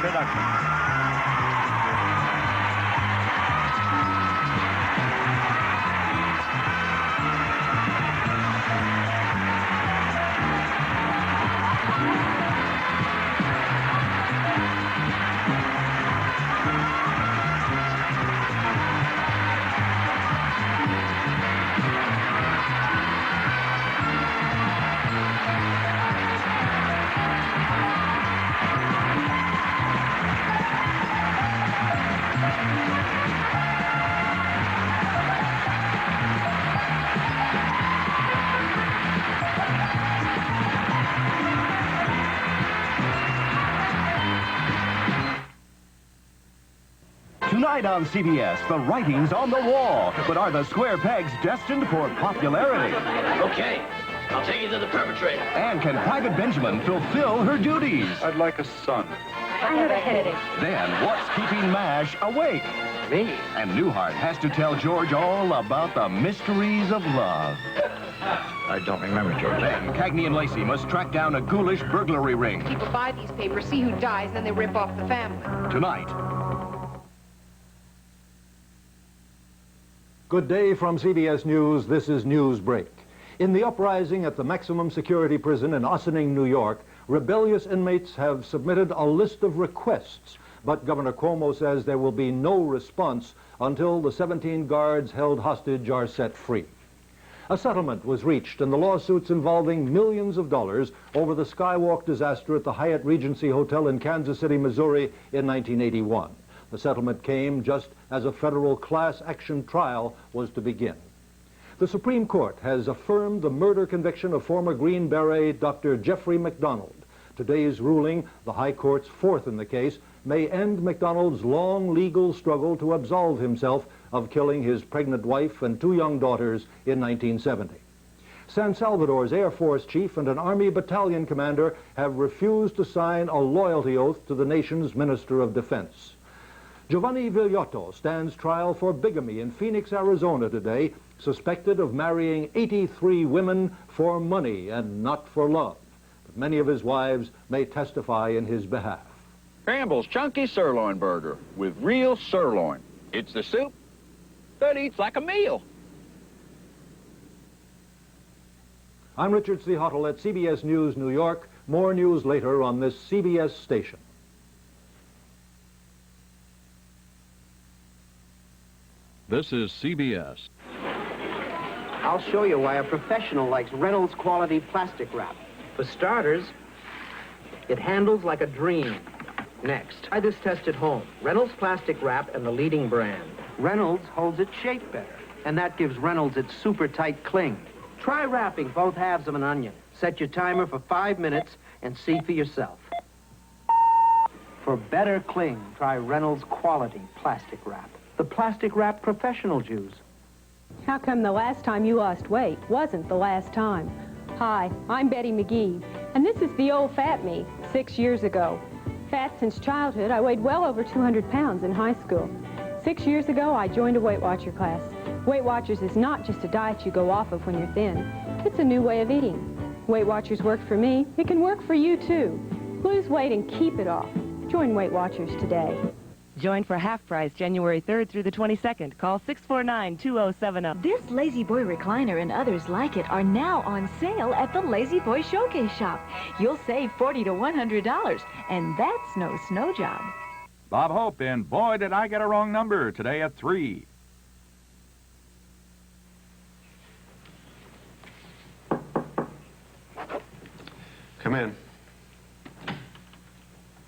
production. Tonight on CBS, the writing's on the wall. But are the square pegs destined for popularity? Okay, I'll take you to the perpetrator. And can Private Benjamin fulfill her duties? I'd like a son. I have a headache. Then what's keeping MASH awake? Me? And Newhart has to tell George all about the mysteries of love. I don't remember, George. Then Cagney and Lacey must track down a ghoulish burglary ring. People buy these papers, see who dies, then they rip off the family. Tonight. Good day from CBS News. This is Newsbreak. In the uprising at the maximum security prison in Ossining, New York, rebellious inmates have submitted a list of requests, but Governor Cuomo says there will be no response until the 17 guards held hostage are set free. A settlement was reached in the lawsuits involving millions of dollars over the Skywalk disaster at the Hyatt Regency Hotel in Kansas City, Missouri in 1981. The settlement came just as a federal class action trial was to begin. The Supreme Court has affirmed the murder conviction of former Green Beret Dr. Jeffrey McDonald. Today's ruling, the High Court's fourth in the case, may end McDonald's long legal struggle to absolve himself of killing his pregnant wife and 2 young daughters in 1970. San Salvador's Air Force chief and an Army battalion commander have refused to sign a loyalty oath to the nation's Minister of Defense. Giovanni Villotto stands trial for bigamy in Phoenix, Arizona today, suspected of marrying 83 women for money and not for love. But many of his wives may testify in his behalf. Campbell's Chunky Sirloin Burger with real sirloin. It's the soup that eats like a meal. I'm Richard C. Hottle at CBS News, New York. More news later on this CBS station. This is CBS. I'll show you why a professional likes Reynolds quality plastic wrap. For starters, it handles like a dream. Next, try this test at home. Reynolds plastic wrap and the leading brand. Reynolds holds its shape better, and that gives Reynolds its super tight cling. Try wrapping both halves of an onion. Set your timer for 5 minutes and see for yourself. For better cling, try Reynolds quality plastic wrap. The plastic wrap professional Jews. How come the last time you lost weight wasn't the last time? Hi, I'm Betty McGee, and this is the old fat me, 6 years ago. Fat since childhood, I weighed well over 200 pounds in high school. 6 years ago, I joined a Weight Watcher class. Weight Watchers is not just a diet you go off of when you're thin. It's a new way of eating. Weight Watchers worked for me. It can work for you, too. Lose weight and keep it off. Join Weight Watchers today. Join for half price January 3rd through the 22nd. Call 649-2070. This Lazy Boy recliner and others like it are now on sale at the Lazy Boy Showcase Shop. You'll save $40 to $100, and that's no snow job. Bob Hope in Boy Did I Get a Wrong Number today at 3. Come in.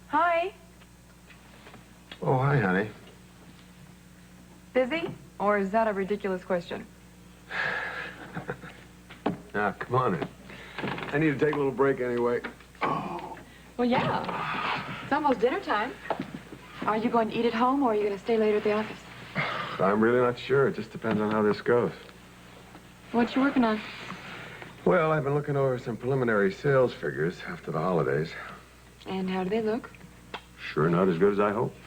Hi. Oh, hi, honey. Busy? Or is that a ridiculous question? Now, come on in. I need to take a little break anyway. Well, yeah. It's almost dinner time. Are you going to eat at home, or are you going to stay later at the office? I'm really not sure. It just depends on how this goes. What you working on? Well, I've been looking over some preliminary sales figures after the holidays. And how do they look? Sure not as good as I hoped.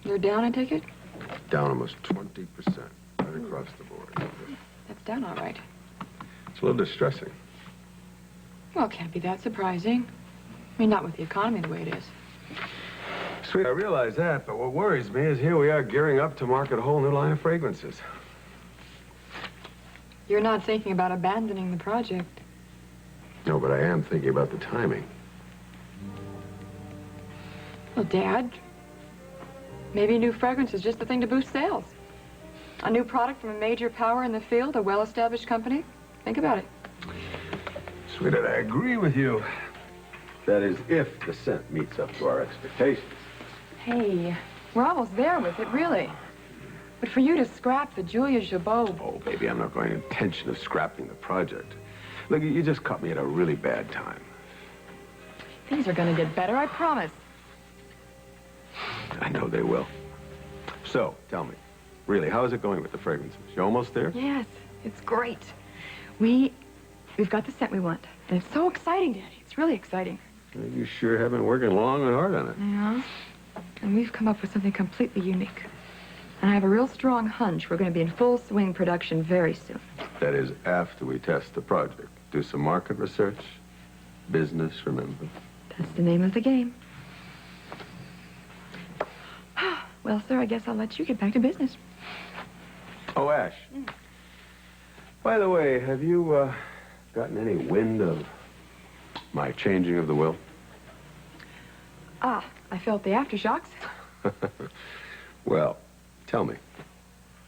You're down, I take it? Down almost 20%, right across the board. That's down all right. It's a little distressing. Well, it can't be that surprising. I mean, not with the economy the way it is. Sweet, I realize that, but what worries me is here we are gearing up to market a whole new line of fragrances. You're not thinking about abandoning the project. No, but I am thinking about the timing. Well, Dad, maybe a new fragrance is just the thing to boost sales. A new product from a major power in the field, a well-established company. Think about it. Sweetheart, I agree with you. That is, if the scent meets up to our expectations. Hey, we're almost there with it, really. But for you to scrap the Julia Jabot... Oh, baby, I'm not going to intention of scrapping the project. Look, you just caught me at a really bad time. Things are going to get better, I promise. I know they will. So, tell me, really, how is it going with the fragrances? You almost there? Yes, it's great. We've got the scent we want. And it's so exciting, Daddy. It's really exciting. You sure have been working long and hard on it. Yeah. And we've come up with something completely unique. And I have a real strong hunch we're going to be in full swing production very soon. That is, after we test the project. Do some market research. Business, remember. That's the name of the game. Well, sir, I guess I'll let you get back to business. Oh, Ash. By the way, have you gotten any wind of my changing of the will? Ah, I felt the aftershocks. Well, tell me.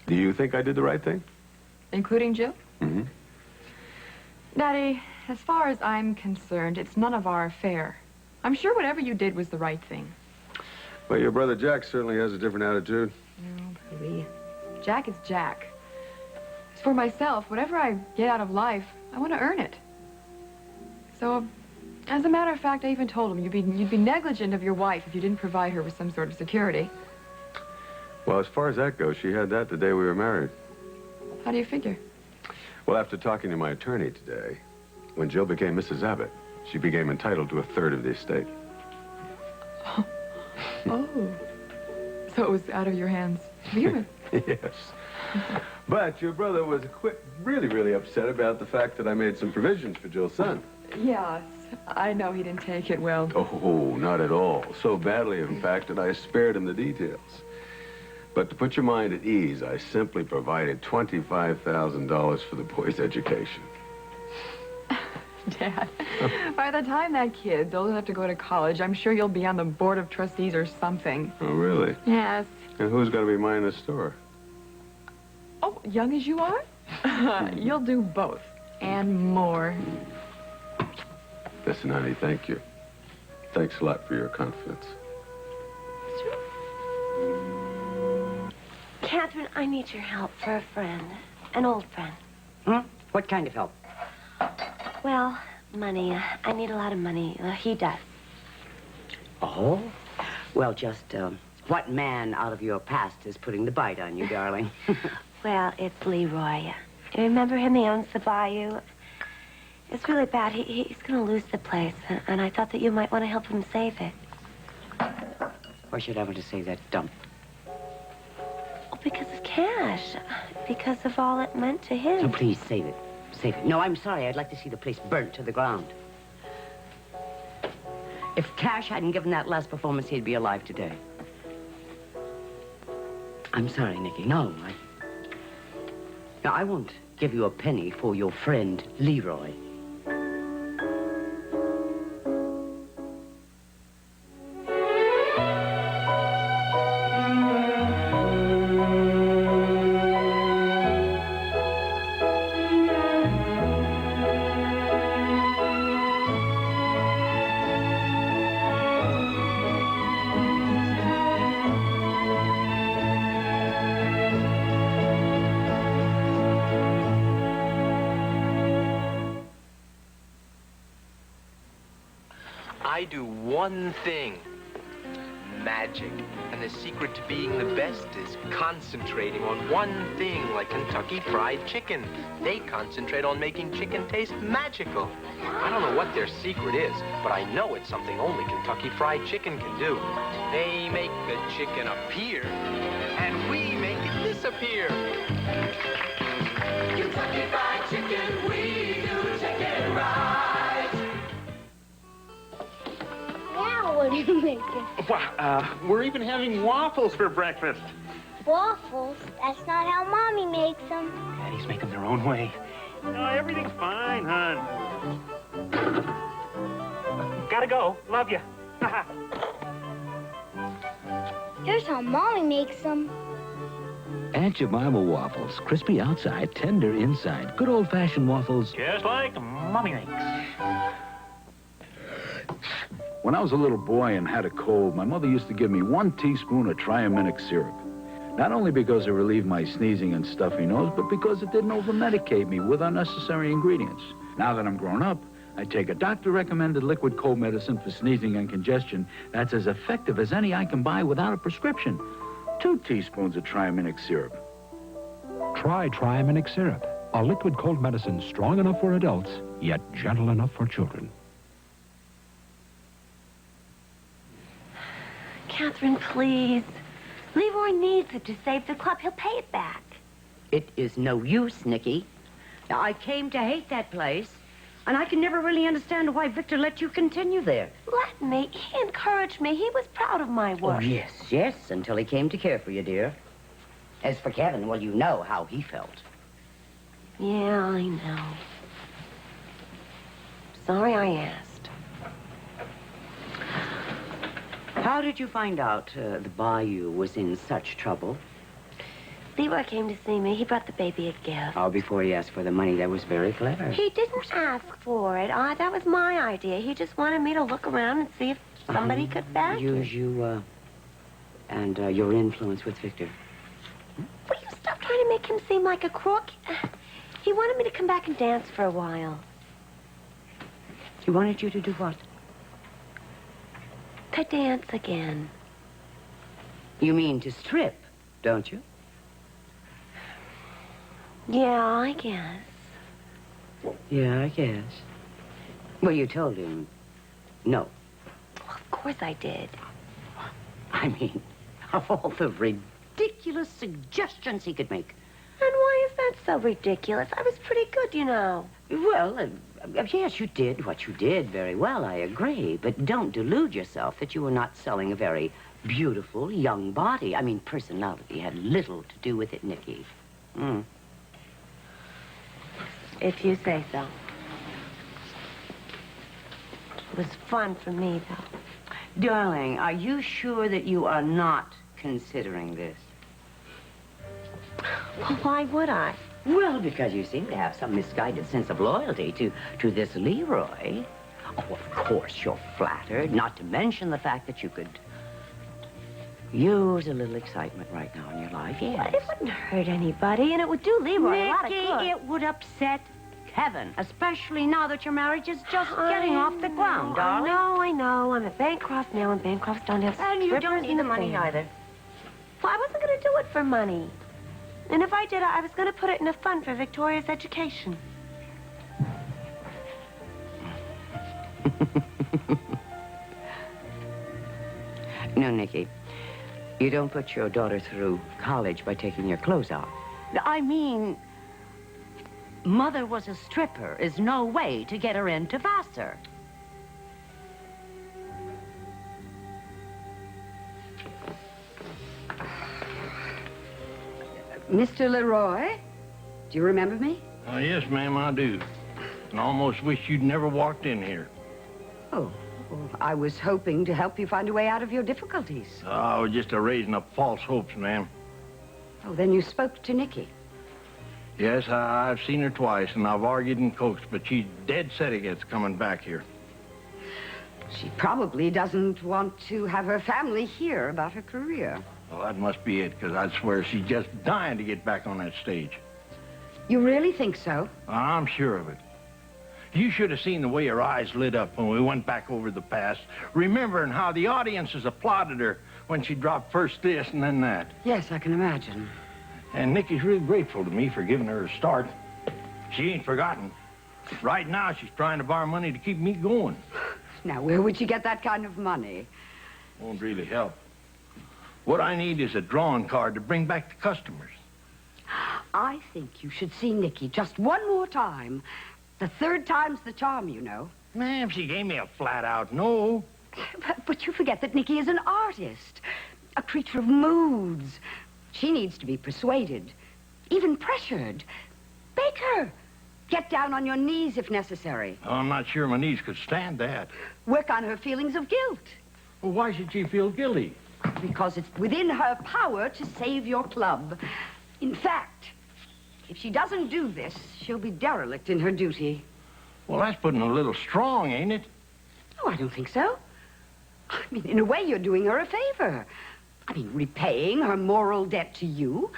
Do you think I did the right thing? Including Jill? Mm-hmm. Daddy, as far as I'm concerned, it's none of our affair. I'm sure whatever you did was the right thing. Well, your brother Jack certainly has a different attitude. No, baby. Jack is Jack. As for myself, whatever I get out of life, I want to earn it. So, as a matter of fact, I even told him you'd be negligent of your wife if you didn't provide her with some sort of security. Well, as far as that goes, she had that the day we were married. How do you figure? Well, after talking to my attorney today, when Jill became Mrs. Abbott, she became entitled to a third of the estate. Oh. So it was out of your hands to begin with? Yes. But your brother was really upset about the fact that I made some provisions for Jill's son. Yes. I know he didn't take it well. Oh, not at all. So badly, in fact, that I spared him the details. But to put your mind at ease, I simply provided $25,000 for the boy's education. Dad, by the time that kid's old enough to go to college, I'm sure you'll be on the board of trustees or something. Oh, really? Yes. And who's going to be minding the store? Oh, young as you are? You'll do both. And more. Listen, honey, thank you. Thanks a lot for your confidence. Catherine, I need your help for a friend. An old friend. Hmm? What kind of help? Well, money. I need a lot of money. He does. Oh? Well, just, what man out of your past is putting the bite on you, darling? Well, it's Leroy. You remember him? He owns the bayou. It's really bad. He's going to lose the place, and I thought that you might want to help him save it. Why should I want to save that dump? Oh, because of cash. Because of all it meant to him. So please, save it. Save it. No, I'm sorry. I'd like to see the place burnt to the ground. If Cash hadn't given that last performance, he'd be alive today. I'm sorry, Nicky. No, I won't give you a penny for your friend, Leroy. I do one thing. Magic. And the secret to being the best is concentrating on one thing, like Kentucky Fried Chicken. They concentrate on making chicken taste magical. I don't know what their secret is, but I know it's something only Kentucky Fried Chicken can do. They make the chicken appear, and we make it disappear. Kentucky Fried Chicken, we do chicken right. Now what do you you make it? Well, we're even having waffles for breakfast. Waffles? That's not how Mommy makes them. Daddy's make them their own way. No, everything's fine, hon. Gotta go. Love you. Here's how Mommy makes them. Aunt Jemima waffles. Crispy outside, tender inside. Good old-fashioned waffles. Just like Mommy makes. When I was a little boy and had a cold, my mother used to give me 1 teaspoon of triaminic syrup. Not only because it relieved my sneezing and stuffy nose, but because it didn't over-medicate me with unnecessary ingredients. Now that I'm grown up, I take a doctor-recommended liquid cold medicine for sneezing and congestion that's as effective as any I can buy without a prescription. 2 teaspoons of triaminic syrup. Try Triaminic syrup, a liquid cold medicine strong enough for adults, yet gentle enough for children. Catherine, please. Leroy needs it to save the club. He'll pay it back. It is no use, Nicky. Now, I came to hate that place, and I can never really understand why Victor let you continue there. Let me. He encouraged me. He was proud of my work. Oh, yes, until he came to care for you, dear. As for Kevin, well, you know how he felt. Yeah, I know. Sorry I asked. How did you find out the Bayou was in such trouble? Leroy came to see me. He brought the baby a gift. Oh, before he asked for the money. That was very clever. He didn't ask for it. That was my idea. He just wanted me to look around and see if somebody could back Use it. you, and your influence with Victor. Will you stop trying to make him seem like a crook? He wanted me to come back and dance for a while. He wanted you to do what? To dance again. You mean to strip, don't you? Yeah, I guess. Yeah, I guess. Well, you told him no. Well, of course I did. I mean, of all the ridiculous suggestions he could make. And why is that so ridiculous? I was pretty good, you know. Well, yes, you did what you did very well, I agree. But don't delude yourself that you were not selling a very beautiful young body. I mean, personality had little to do with it, Nicky. If you say so. It was fun for me, though. Darling, are you sure that you are not considering this? Well, why would I? Well, because you seem to have some misguided sense of loyalty to this Leroy. Oh, of course, you're flattered, not to mention the fact that you could use a little excitement right now in your life, yes. But it wouldn't hurt anybody, and it would do Leroy a lot of Nicky, good. it would upset Kevin, especially now that your marriage is just getting off the ground, darling. I know. I'm a Bancroft now, and Bancrofts don't have And you don't need the money either. either. Well, I wasn't going to do it for money. And if I did, I was going to put it in a fund for Victoria's education. No, Nicky. You don't put your daughter through college by taking your clothes off. I mean, Mother was a stripper is no way to get her into Vassar. Mr. Leroy, do you remember me? Oh, yes, ma'am, I do. And I almost wish you'd never walked in here. Oh, well, I was hoping to help you find a way out of your difficulties. I was just raising up false hopes, ma'am. Oh, then you spoke to Nicky. Yes, I've seen her twice, and I've argued and coaxed, but she's dead set against coming back here. She probably doesn't want to have her family hear about her career. Well, that must be it, because I'd swear she's just dying to get back on that stage. You really think so? I'm sure of it. You should have seen the way her eyes lit up when we went back over the past, remembering how the audiences applauded her when she dropped first this and then that. Yes, I can imagine. And Nicky's really grateful to me for giving her a start. She ain't forgotten. Right now, she's trying to borrow money to keep me going. Now, where would you get that kind of money? Won't really help. What I need is a drawing card to bring back the customers. I think you should see Nicky just one more time. The third time's the charm, you know. Ma'am, she gave me a flat-out no. But you forget that Nikki is an artist, a creature of moods. She needs to be persuaded, even pressured. Beg her. Get down on your knees if necessary. Oh, I'm not sure my knees could stand that. Work on her feelings of guilt. Well, why should she feel guilty? Because it's within her power to save your club. In fact, if she doesn't do this, she'll be derelict in her duty. Well, that's putting a little strong, ain't it? Oh, I don't think so. I mean, in a way, you're doing her a favor. I mean, repaying her moral debt to you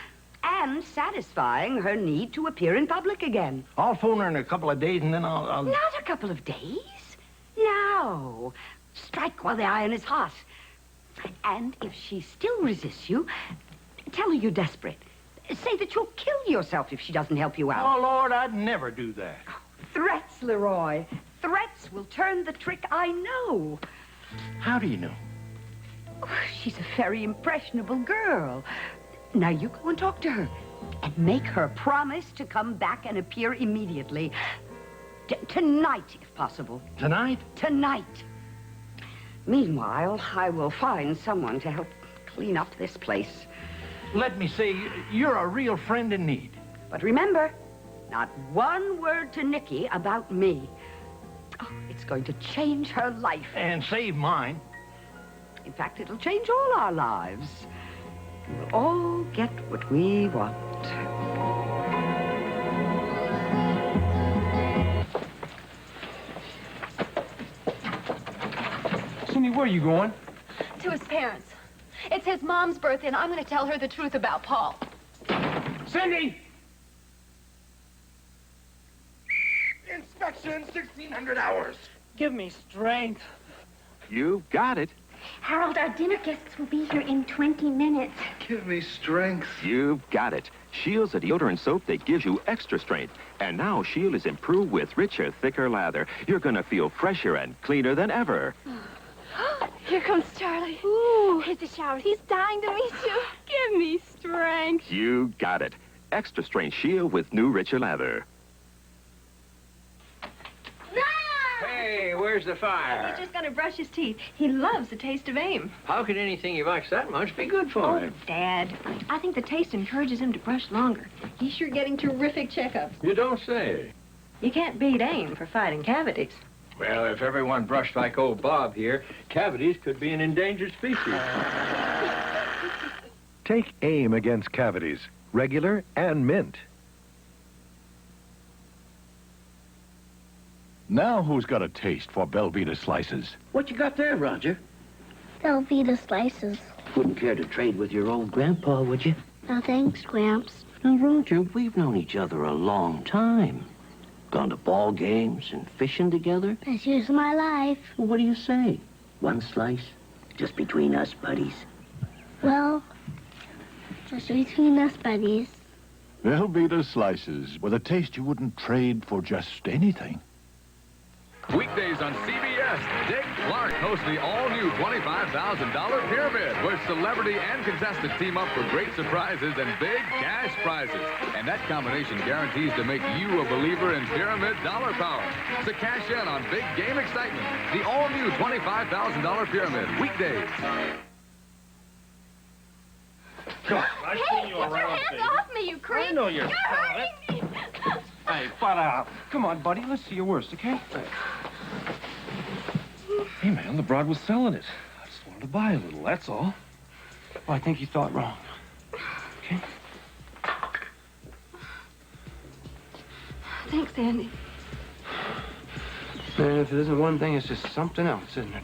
and satisfying her need to appear in public again. I'll phone her in a couple of days and then I'll... Not a couple of days. Now. Strike while the iron is hot. And if she still resists you, tell her you're desperate. Say that you'll kill yourself if she doesn't help you out. Oh, Lord, I'd never do that. Threats, Leroy. Threats will turn the trick, I know. How do you know? Oh, she's a very impressionable girl. Now you go and talk to her and make her promise to come back and appear immediately. Tonight, if possible. Tonight? Tonight. Meanwhile, I will find someone to help clean up this place. Let me say, you're a real friend in need. But remember, not one word to Nikki about me. Oh, it's going to change her life. And save mine. In fact, it'll change all our lives. We'll all get what we want. Cindy, where are you going? To his parents. It's his mom's birthday, and I'm going to tell her the truth about Paul. Cindy! Inspection, 1,600 hours. Give me strength. You've got it. Harold, our dinner guests will be here in 20 minutes. Give me strength. You've got it. Shield's a deodorant soap that gives you extra strength. And now Shield is improved with richer, thicker lather. You're going to feel fresher and cleaner than ever. Here comes Charlie. Ooh, here's the shower. He's dying to meet you. Give me strength. You got it. Extra strength Shield with new, richer lather. Hey, where's the fire? He's just going to brush his teeth. He loves the taste of aim. How can anything he likes that much be good for him? Dad, I think the taste encourages him to brush longer. He's sure getting terrific checkups. You don't say. You can't beat aim for fighting cavities. Well, if everyone brushed like old Bob here, cavities could be an endangered species. Take aim against cavities, regular and mint. Now who's got a taste for Belvita slices? What you got there, Roger? Velveeta slices. Wouldn't care to trade with your old grandpa, would you? No thanks, Gramps. Now, Roger, we've known each other a long time. Gone to ball games and fishing together. Best years of my life. Well, what do you say? One slice? Just between us buddies. Well, just between us buddies. Velveeta slices with a taste you wouldn't trade for just anything. Weekdays on CBS, Dick Clark hosts the all-new $25,000 Pyramid, where celebrity and contestants team up for great surprises and big cash prizes. And that combination guarantees to make you a believer in Pyramid dollar power. So cash in on big game excitement. The all-new $25,000 Pyramid, weekdays. Come on, I've seen you Get your around, hands baby. off me, you creep! I know you're hurting me! Hey, butt come on, buddy. Let's see your worst, okay? Hey, man, the broad was selling it. I just wanted to buy a little, that's all. Well, I think you thought wrong. Okay? Thanks, Andy. Man, if it isn't one thing, it's just something else, isn't it?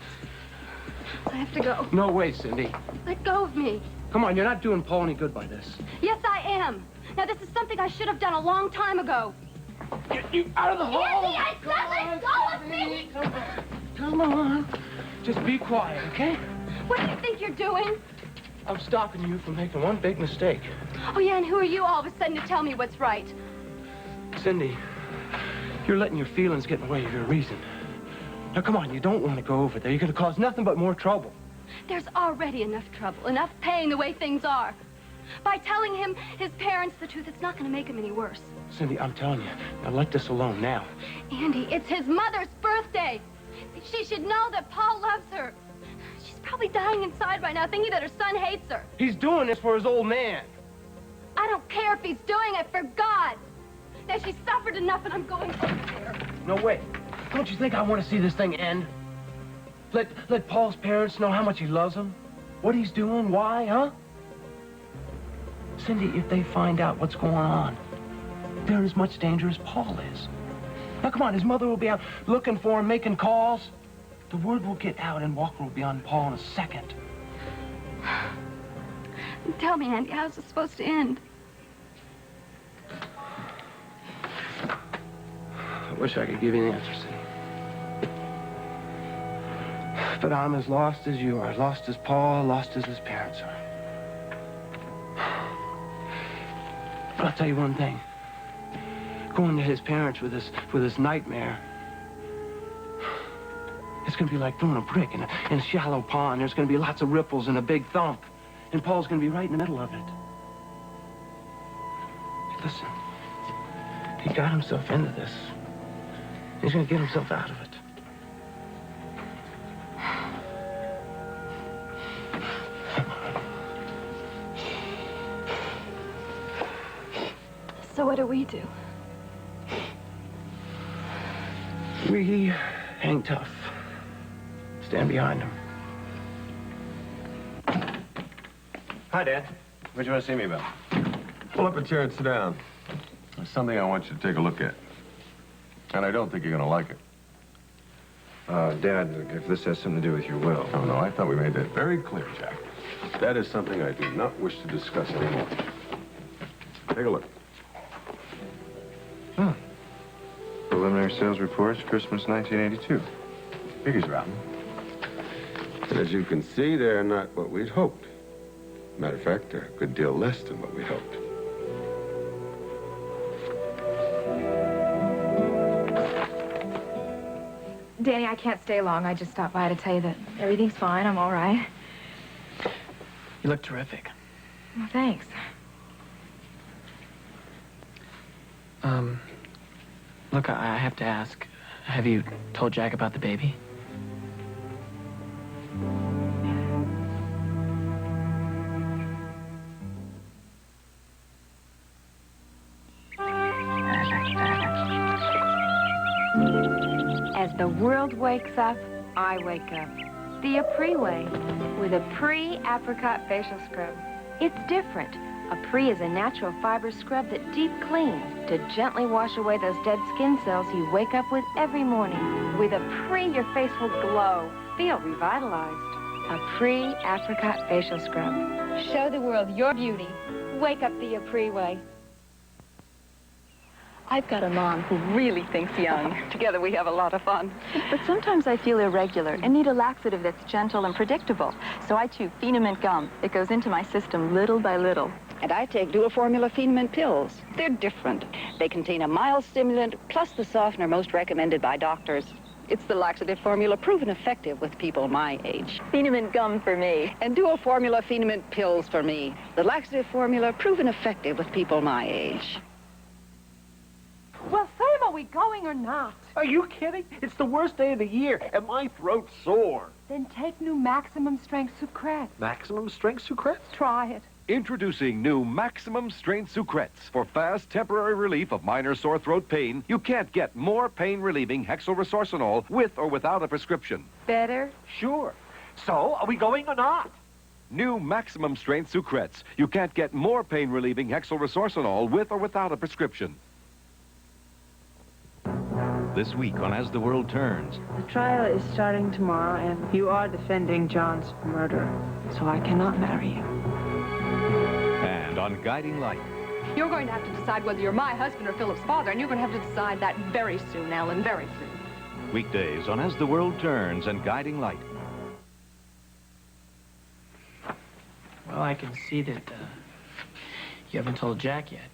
I have to go. No way, Cindy. Let go of me. Come on, you're not doing Paul any good by this. Yes, I am. Now, this is something I should have done a long time ago. Get you out of the hole! Andy, I said let go of me! Come on. Just be quiet, okay? What do you think you're doing? I'm stopping you from making one big mistake. Oh, yeah, and who are you all of a sudden to tell me what's right? Cindy, you're letting your feelings get in the way of your reason. Now, come on, you don't want to go over there. You're going to cause nothing but more trouble. There's already enough trouble, enough pain the way things are. By telling him, his parents, the truth, it's not going to make him any worse. Cindy, I'm telling you, now let this alone now. Andy, it's his mother's birthday. She should know that Paul loves her. probably dying inside right now, thinking that her son hates her. He's doing this for his old man. I don't care if he's doing it for God. Now, she's suffered enough, and I'm going over there. No, wait. Don't you think I want to see this thing end? Let Paul's parents know how much he loves them, what he's doing, why, huh? Cindy, if they find out what's going on, they're in as much danger as Paul is. Now, come on, his mother will be out looking for him, making calls. The word will get out, and Walker will be on Paul in a second. Tell me, Andy, how's this supposed to end? I wish I could give you the answer, Cindy. But I'm as lost as you are, lost as Paul, lost as his parents are. But I'll tell you one thing. Going to his parents with this nightmare, it's going to be like throwing a brick in a shallow pond. There's going to be lots of ripples and a big thump. And Paul's going to be right in the middle of it. Listen, he got himself into this. He's going to get himself out of it. So what do we do? We hang tough. Stand behind him. Hi, Dad. What do you want to see me about? Pull up a chair and sit down. There's something I want you to take a look at. And I don't think you're going to like it. Dad, if this has something to do with your will. Oh, no, I thought we made that very clear, Jack. That is something I do not wish to discuss anymore. Take a look. Huh. Preliminary sales reports, Christmas 1982. Figures are out. And as you can see, they're not what we'd hoped. Matter of fact, they're a good deal less than what we hoped. Danny, I can't stay long. I just stopped by to tell you that everything's fine. I'm all right. You look terrific. Well, thanks. Look, I have to ask, have you told Jack about the baby? As the world wakes up, I wake up. The Apres way, with a pre-apricot facial scrub. It's different. Apres is a natural fiber scrub that deep cleans to gently wash away those dead skin cells you wake up with every morning. With Apres, your face will glow, feel revitalized. A pre-apricot facial scrub. Show the world your beauty. Wake up the Apres way. I've got a mom who really thinks young. Together we have a lot of fun. But sometimes I feel irregular and need a laxative that's gentle and predictable. So I chew Phenamint gum. It goes into my system little by little. And I take dual formula Phenamint pills. They're different. They contain a mild stimulant plus the softener most recommended by doctors. It's the laxative formula proven effective with people my age. Phenamint gum for me. And dual formula Phenamint pills for me. The laxative formula proven effective with people my age. Well, Sam, are we going or not? Are you kidding? It's the worst day of the year, and my throat's sore. Then take new Maximum Strength Sucrets. Maximum Strength Sucrets? Try it. Introducing new Maximum Strength Sucrets. For fast, temporary relief of minor sore throat pain, you can't get more pain-relieving hexylresorcinol with or without a prescription. Better? Sure. So, are we going or not? New Maximum Strength Sucrets. You can't get more pain-relieving hexylresorcinol with or without a prescription. This week on As the World Turns. The trial is starting tomorrow, and you are defending John's murder, so I cannot marry you. And on Guiding Light. You're going to have to decide whether you're my husband or Philip's father, and you're going to have to decide that very soon, Ellen, very soon. Weekdays on As the World Turns and Guiding Light. Well, I can see that you haven't told Jack yet.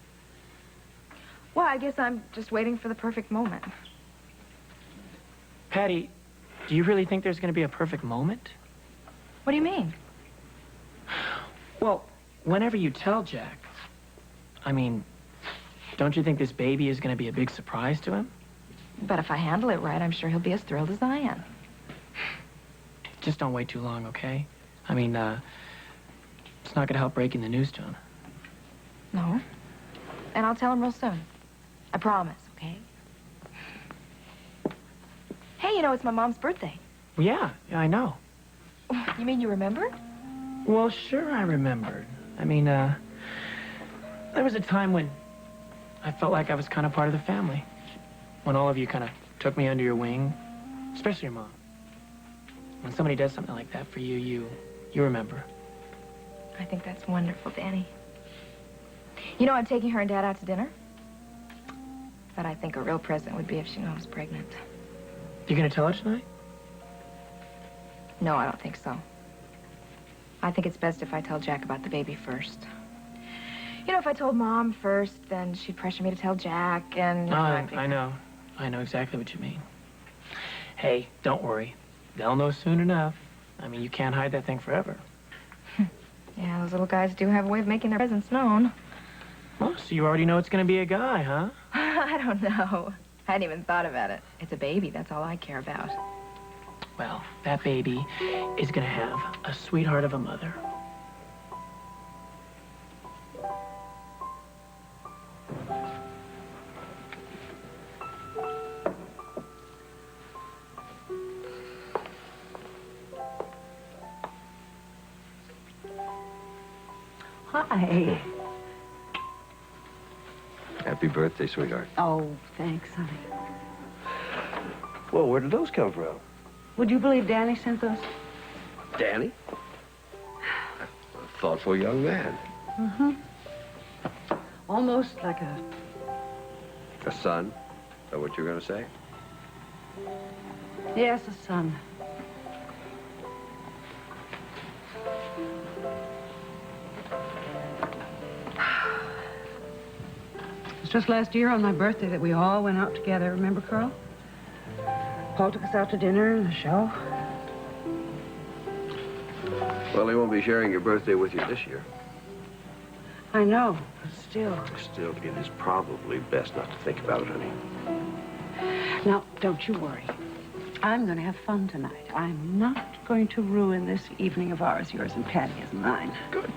Well, I guess I'm just waiting for the perfect moment. Patty, do you really think there's going to be a perfect moment? What do you mean? Well, whenever you tell Jack, I mean, don't you think this baby is going to be a big surprise to him? But if I handle it right, I'm sure he'll be as thrilled as I am. Just don't wait too long, okay? I mean, it's not gonna help breaking the news to him. No. And I'll tell him real soon. I promise, okay? Hey, you know, it's my mom's birthday. Yeah, I know. You mean you remember? Well, sure I remembered. I mean, there was a time when I felt like I was kind of part of the family. When all of you kind of took me under your wing, especially your mom. When somebody does something like that for you, you remember. I think that's wonderful, Danny. You know, I'm taking her and Dad out to dinner. But I think a real present would be if she knew I was pregnant. You gonna tell her tonight? No, I don't think so. I think it's best if I tell Jack about the baby first. You know, if I told Mom first, then she'd pressure me to tell Jack, and... I know. I know exactly what you mean. Hey, don't worry. They'll know soon enough. I mean, you can't hide that thing forever. Yeah, those little guys do have a way of making their presence known. Well, so you already know it's gonna be a guy, huh? I don't know. I hadn't even thought about it. It's a baby, that's all I care about. Well, that baby is gonna have a sweetheart of a mother. Hi. Happy birthday, sweetheart. Oh, thanks, honey. Well, where did those come from? Would you believe Danny sent those? Danny? A thoughtful young man. Mm-hmm. Almost like a... A son? Is that what you're going to say? Yes, a son. It was just last year on my birthday that we all went out together. Remember, Carl? Paul took us out to dinner and the show. Well, he won't be sharing your birthday with you this year. I know, but still. Still, it is probably best not to think about it, honey. Now, don't you worry. I'm going to have fun tonight. I'm not going to ruin this evening of ours, yours and Patty's and mine. Good.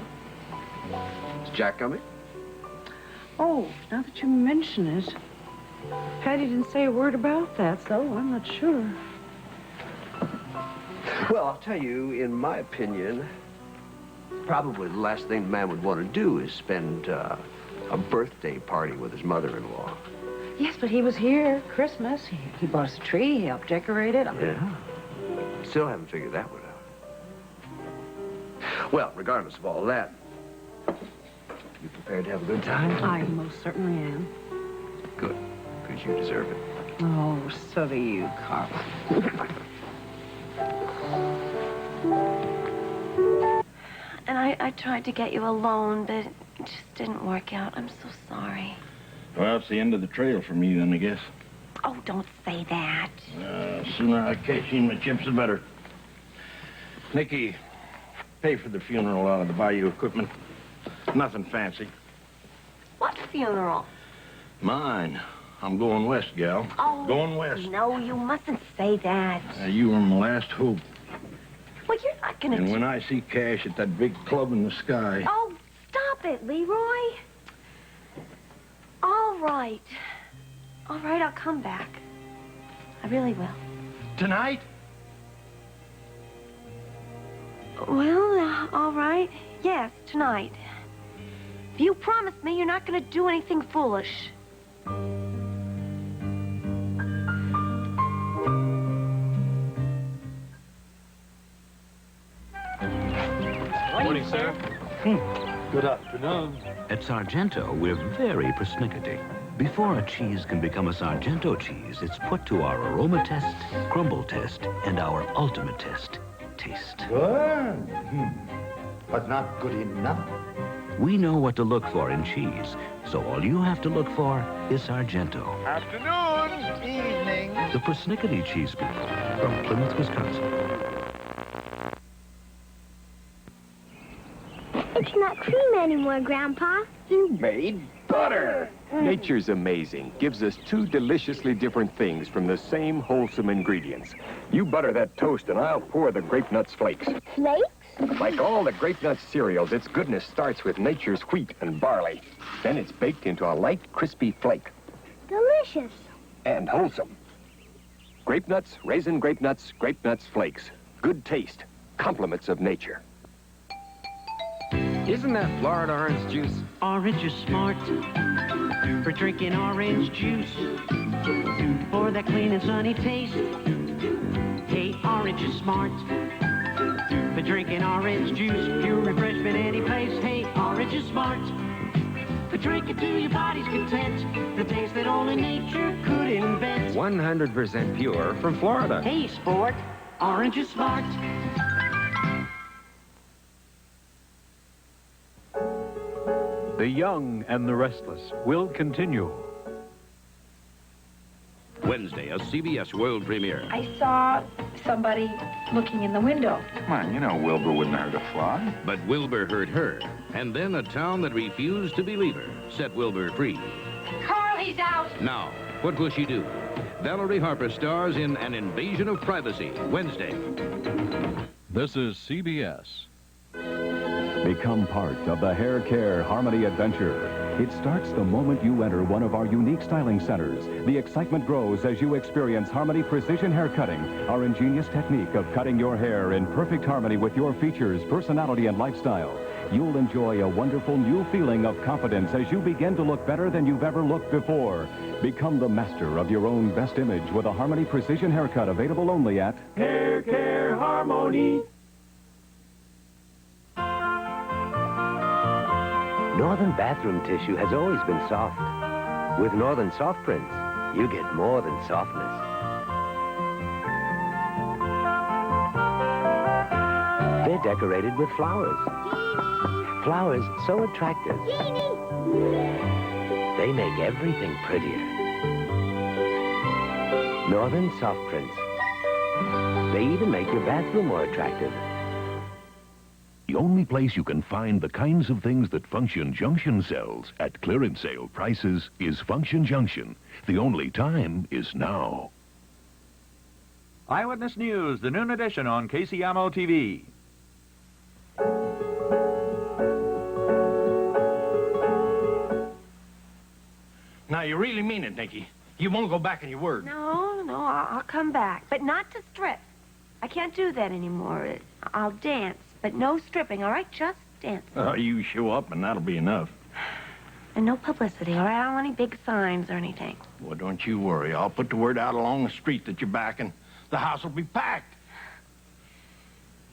Is Jack coming? Oh, now that you mention it, Patty didn't say a word about that, so I'm not sure. Well, I'll tell you, in my opinion, probably the last thing the man would want to do is spend a birthday party with his mother-in-law. Yes, but he was here Christmas. He bought us a tree. He helped decorate it. Yeah. Still haven't figured that one out. Well, regardless of all that, you prepared to have a good time? I most certainly am. Good, because you deserve it. Oh, so do you, Carl. And I tried to get you alone, but it just didn't work out. I'm so sorry. Well, it's the end of the trail for me then, I guess. Oh, don't say that. Sooner I cash in my chips, the better. Nicky, pay for the funeral out of the Bayou equipment. Nothing fancy. What funeral? Mine. I'm going west, gal. Oh, going west. No, you mustn't say that. You were my last hope. Well, you're not gonna... And when I see cash at that big club in the sky... Oh, stop it, Leroy. All right. All right, I'll come back. I really will. Tonight? Well, all right. Yes, tonight. If you promise me you're not gonna do anything foolish. Morning, sir. Good afternoon. At Sargento, we're very persnickety. Before a cheese can become a Sargento cheese, it's put to our aroma test, crumble test, and our ultimate test, taste. Good. But not good enough. We know what to look for in cheese, so all you have to look for is Sargento. Afternoon. Evening. The persnickety cheese people from Plymouth, Wisconsin. It's not cream anymore, Grandpa. You made Butter! Nature's amazing. Gives us two deliciously different things from the same wholesome ingredients. You butter that toast and I'll pour the grape nuts flakes. Flakes? Like all the grape nuts cereals, its goodness starts with nature's wheat and barley. Then it's baked into a light, crispy flake. Delicious. And wholesome. Grape nuts, raisin grape nuts flakes. Good taste. Compliments of nature. Isn't that Florida orange juice? Orange is smart for drinking orange juice. For that clean and sunny taste. Hey, orange is smart for drinking orange juice. Pure refreshment any place. Hey, orange is smart for drinking to your body's content. The taste that only nature could invent. 100% pure from Florida. Hey, sport, orange is smart. The Young and the Restless will continue. Wednesday, a CBS world premiere. I saw somebody looking in the window. Come on, you know Wilbur wouldn't hurt a fly. But Wilbur hurt her. And then a town that refused to believe her set Wilbur free. Carl, he's out. Now, what will she do? Valerie Harper stars in An Invasion of Privacy, Wednesday. This is CBS. Become part of the Hair Care Harmony Adventure. It starts the moment you enter one of our unique styling centers. The excitement grows as you experience Harmony Precision Hair Cutting, our ingenious technique of cutting your hair in perfect harmony with your features, personality, and lifestyle. You'll enjoy a wonderful new feeling of confidence as you begin to look better than you've ever looked before. Become the master of your own best image with a Harmony Precision Haircut, available only at Hair Care Harmony. Northern bathroom tissue has always been soft. With Northern Soft Prints, you get more than softness. They're decorated with flowers. Flowers so attractive. They make everything prettier. Northern Soft Prints. They even make your bathroom more attractive. The only place you can find the kinds of things that Function Junction sells at clearance sale prices is Function Junction. The only time is now. Eyewitness News, the noon edition on KCMO TV. Now, you really mean it, Nicky. You won't go back on your word. No, I'll come back. But not to strip. I can't do that anymore. I'll dance, but no stripping, all right? Just dance. You show up, and that'll be enough. And no publicity, all right? I don't want any big signs or anything. Well, don't you worry. I'll put the word out along the street that you're back, and the house will be packed.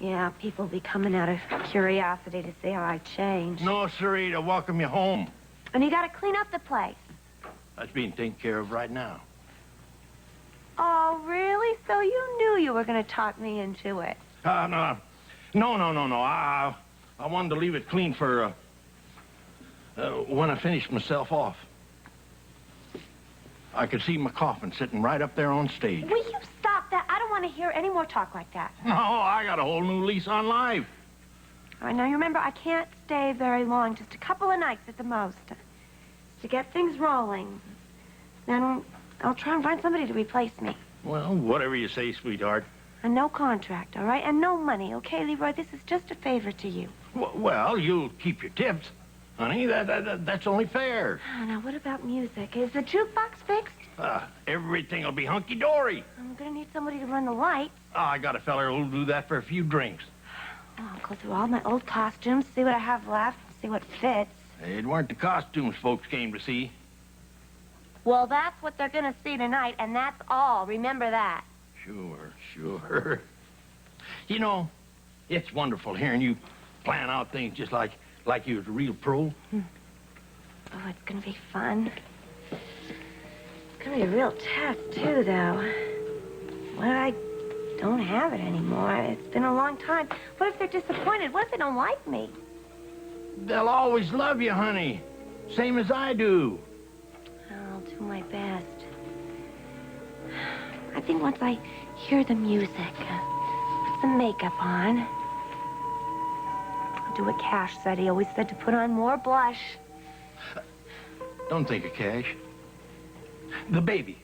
Yeah, people will be coming out of curiosity to see how I changed. No, sirree, to welcome you home. And you got to clean up the place. That's being taken care of right now. Oh, really? So you knew you were going to talk me into it? No. I wanted to leave it clean for, when I finished myself off. I could see my coffin sitting right up there on stage. Will you stop that? I don't want to hear any more talk like that. No, I got a whole new lease on life. All right, now you remember, I can't stay very long, just a couple of nights at the most, to get things rolling. Then I'll try and find somebody to replace me. Well, whatever you say, sweetheart. And no contract, all right? And no money, okay, Leroy? This is just a favor to you. Well, you'll keep your tips. Honey, that's only fair. Oh, now, what about music? Is the jukebox fixed? Everything will be hunky-dory. I'm going to need somebody to run the lights. I got a feller who'll do that for a few drinks. Oh, I'll go through all my old costumes, see what I have left, see what fits. It weren't the costumes folks came to see. Well, that's what they're going to see tonight, and that's all. Remember that. Sure. You know, it's wonderful hearing you plan out things just like you was a real pro. Oh, it's going to be fun. It's going to be a real test, too, though. What if I don't have it anymore? It's been a long time. What if they're disappointed? What if they don't like me? They'll always love you, honey. Same as I do. I'll do my best. I think once I hear the music, put some makeup on, I'll do what Cash said. He always said to put on more blush. Don't think of cash. The baby.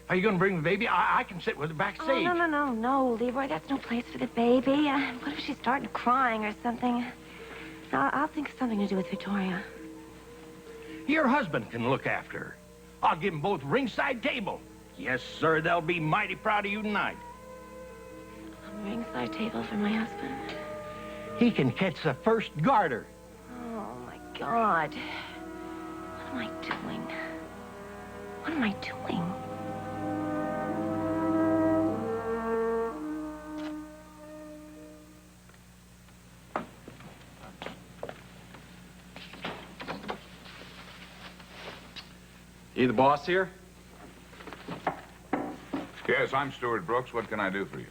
Are you going to bring the baby? I can sit with her backstage. Oh, no, Leroy. That's no place for the baby. What if she started crying or something? I'll think of something to do with Victoria. Your husband can look after her. I'll give them both ringside table. Yes, sir, they'll be mighty proud of you tonight. A ringside table for my husband. He can catch the first garter. Oh, my God. What am I doing? What am I doing? You the boss here? Yes, I'm Stuart Brooks. What can I do for you?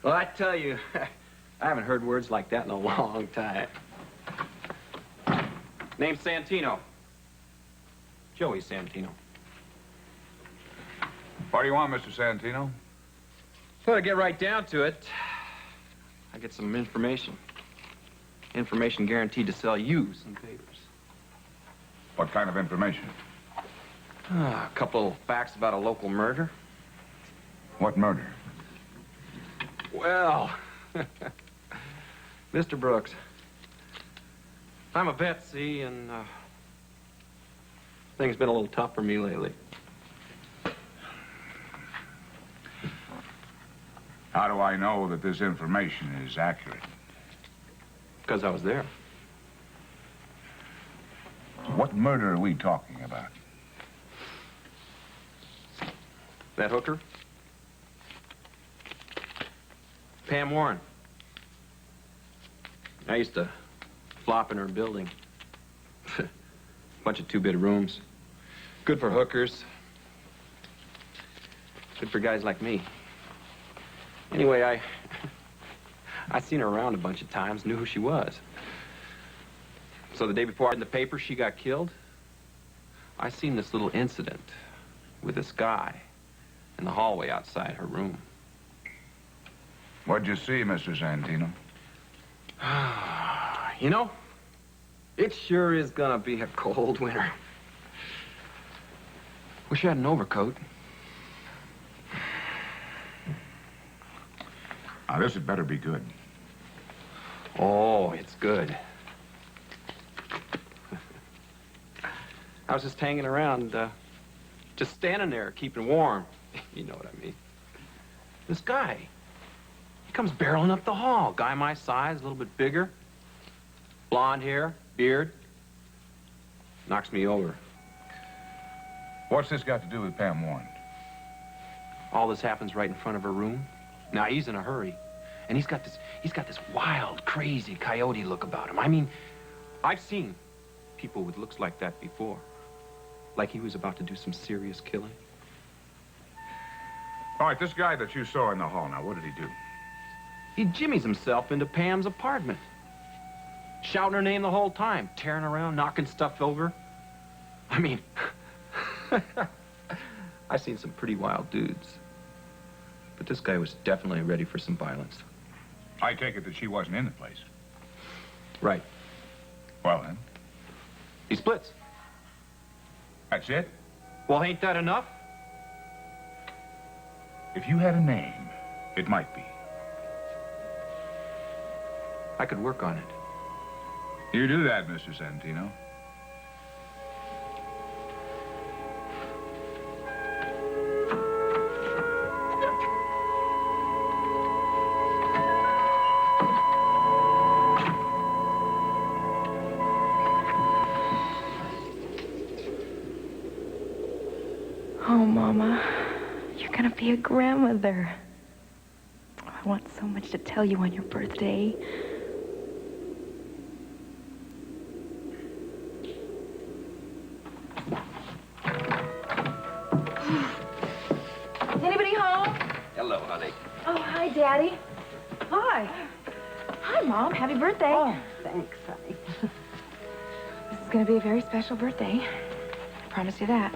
Well, I tell you, I haven't heard words like that in a long time. Name's Santino. Joey Santino. What do you want, Mr. Santino? Well, to get right down to it, I get some information. Information guaranteed to sell you some papers. What kind of information? A couple facts about a local murder. What murder? Well, Mr. Brooks, I'm a vet, see, and things been a little tough for me lately. How do I know that this information is accurate? Because I was there. What murder are we talking about? That hooker? Pam Warren. I used to flop in her building. Bunch of two-bed rooms. Good for hookers. Good for guys like me. Anyway, I seen her around a bunch of times, knew who she was. So the day before I read in the paper she got killed, I seen this little incident with this guy in the hallway outside her room. What'd you see, Mr. Santino? You know, it sure is gonna be a cold winter. Wish I had an overcoat. Now, this had better be good. Oh, it's good. I was just hanging around, just standing there, keeping warm. You know what I mean. This guy, he comes barreling up the hall. Guy my size, a little bit bigger. Blonde hair, beard. Knocks me over. What's this got to do with Pam Warren? All this happens right in front of her room. Now, he's in a hurry. And he's got this wild, crazy coyote look about him. I mean, I've seen people with looks like that before. Like he was about to do some serious killing. All right, this guy that you saw in the hall, now, what did he do? He jimmies himself into Pam's apartment. Shouting her name the whole time. Tearing around, knocking stuff over. I mean, I've seen some pretty wild dudes. But this guy was definitely ready for some violence. I take it that she wasn't in the place. Right. Well, then? He splits. That's it? Well, ain't that enough? If you had a name, it might be. I could work on it. You do that, Mr. Santino. Oh, Mama, you're gonna be a grandmother. I want so much to tell you on your birthday. Anybody home? Hello, honey. Oh, hi, Daddy. Hi. Hi, Mom. Happy birthday. Oh, thanks, honey. This is going to be a very special birthday. I promise you that.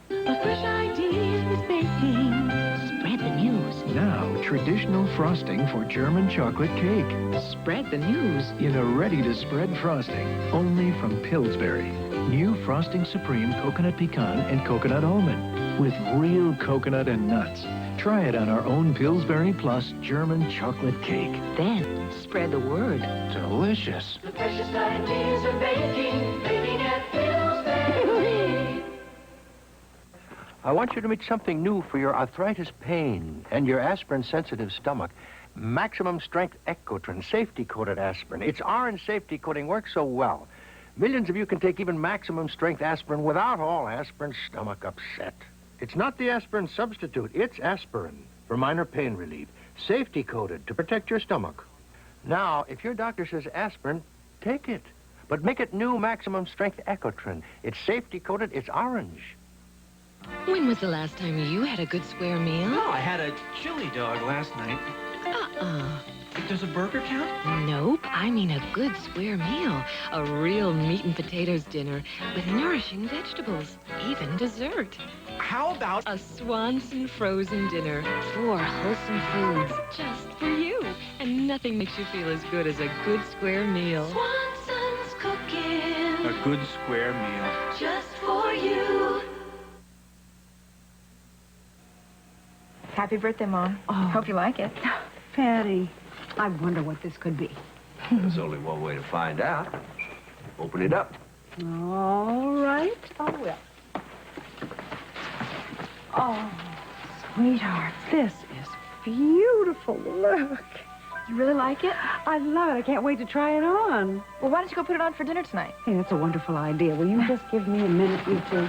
A fresh idea is baking. Spread the news. Now traditional frosting for German chocolate cake. Spread the news. In a ready-to-spread frosting, only from Pillsbury. New Frosting Supreme Coconut Pecan and Coconut Almond with real coconut and nuts. Try it on our own Pillsbury Plus German chocolate cake. Then spread the word. Delicious. The precious ideas are baking at Pillsbury. I want you to meet something new for your arthritis pain and your aspirin-sensitive stomach. Maximum Strength Ecotrin, safety-coated aspirin. Its orange safety coating works so well. Millions of you can take even maximum strength aspirin without all aspirin stomach upset. It's not the aspirin substitute. It's aspirin for minor pain relief. Safety-coated to protect your stomach. Now, if your doctor says aspirin, take it. But make it new Maximum Strength Ecotrin. It's safety-coated. It's orange. When was the last time you had a good square meal? Oh, I had a chili dog last night. Does a burger count? Nope. I mean a good square meal. A real meat and potatoes dinner with nourishing vegetables. Even dessert. How about a Swanson frozen dinner? 4 wholesome foods just for you. And nothing makes you feel as good as a good square meal. Swanson's cooking. A good square meal. Just for you. Happy birthday, Mom. Hope you like it. Patty, I wonder what this could be. There's only one way to find out. Open it up. All right, I will. Oh, sweetheart, this is beautiful. Look. You really like it? I love it. I can't wait to try it on. Well, why don't you go put it on for dinner tonight? Hey, that's a wonderful idea. Will you just give me a minute, you two?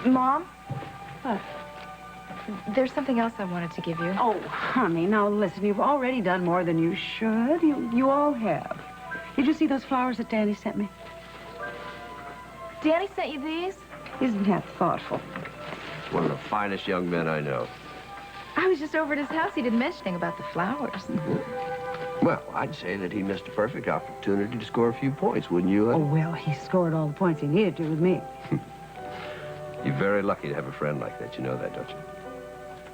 Mom? What? There's something else I wanted to give you. Oh, honey, now listen, you've already done more than you should. You all have. Did you see those flowers that Danny sent me? Danny sent you these? Isn't that thoughtful? One of the finest young men I know. I was just over at his house. He didn't mention anything about the flowers. Well, I'd say that he missed a perfect opportunity to score a few points, wouldn't you? Oh, well, he scored all the points he needed to with me. You're very lucky to have a friend like that. You know that, don't you?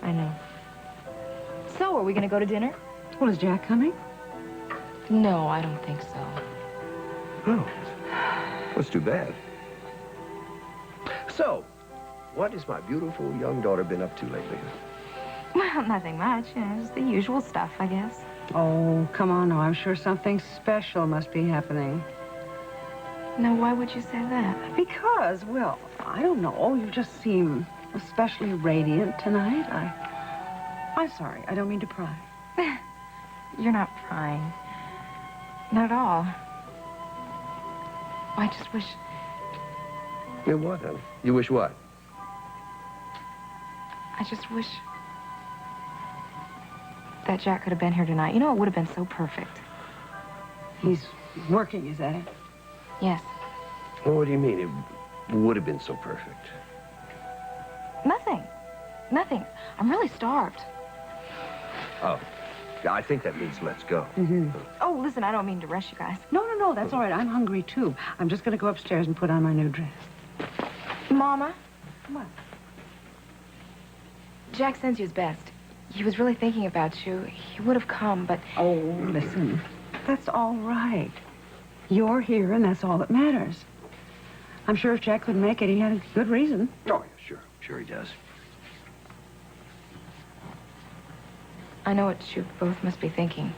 I know. So, are we going to go to dinner? Well, is Jack coming? No, I don't think so. Oh. That's too bad. So, what has my beautiful young daughter been up to lately? Well, nothing much. You know, just the usual stuff, I guess. Oh, come on now. I'm sure something special must be happening. Now, why would you say that? Because, well, I don't know. You just seem especially radiant tonight. I'm sorry. I don't mean to pry. You're not prying. Not at all. I just wish... You what, honey? You wish what? I just wish that Jack could have been here tonight. You know, it would have been so perfect. He's working, is that it? Yes. Well, what do you mean? It would have been so perfect. Nothing. Nothing. I'm really starved. Oh. I think that means let's go. Mm-hmm. Oh, listen, I don't mean to rush you guys. No, that's all right. I'm hungry, too. I'm just going to go upstairs and put on my new dress. Mama? What? Jack sends you his best. He was really thinking about you. He would have come, but... Oh, listen. That's all right. You're here, and that's all that matters. I'm sure if Jack couldn't make it, he had a good reason. Oh, yeah, sure. Sure he does. I know what you both must be thinking.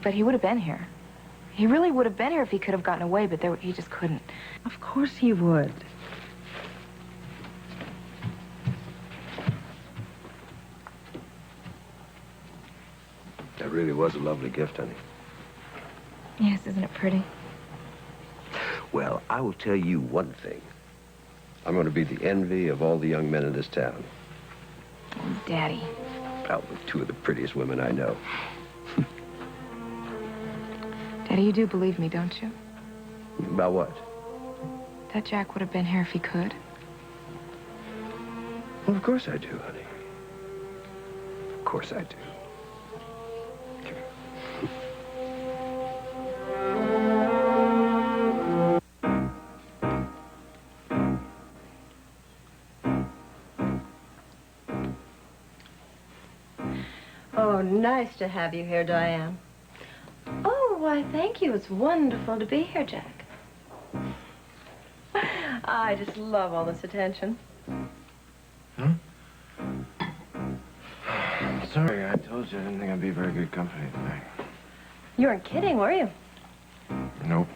But he would have been here. He really would have been here if he could have gotten away, but he just couldn't. Of course he would. That really was a lovely gift, honey. Yes, isn't it pretty? Well, I will tell you one thing. I'm going to be the envy of all the young men in this town. Oh, Daddy. Out with two of the prettiest women I know. Daddy, you do believe me, don't you? About what? That Jack would have been here if he could. Well, of course I do, honey. Of course I do. Oh, nice to have you here, Diane. Oh, why, thank you. It's wonderful to be here, Jack. I just love all this attention. Sorry, I told you I didn't think I'd be very good company tonight. You weren't kidding, were you? Nope.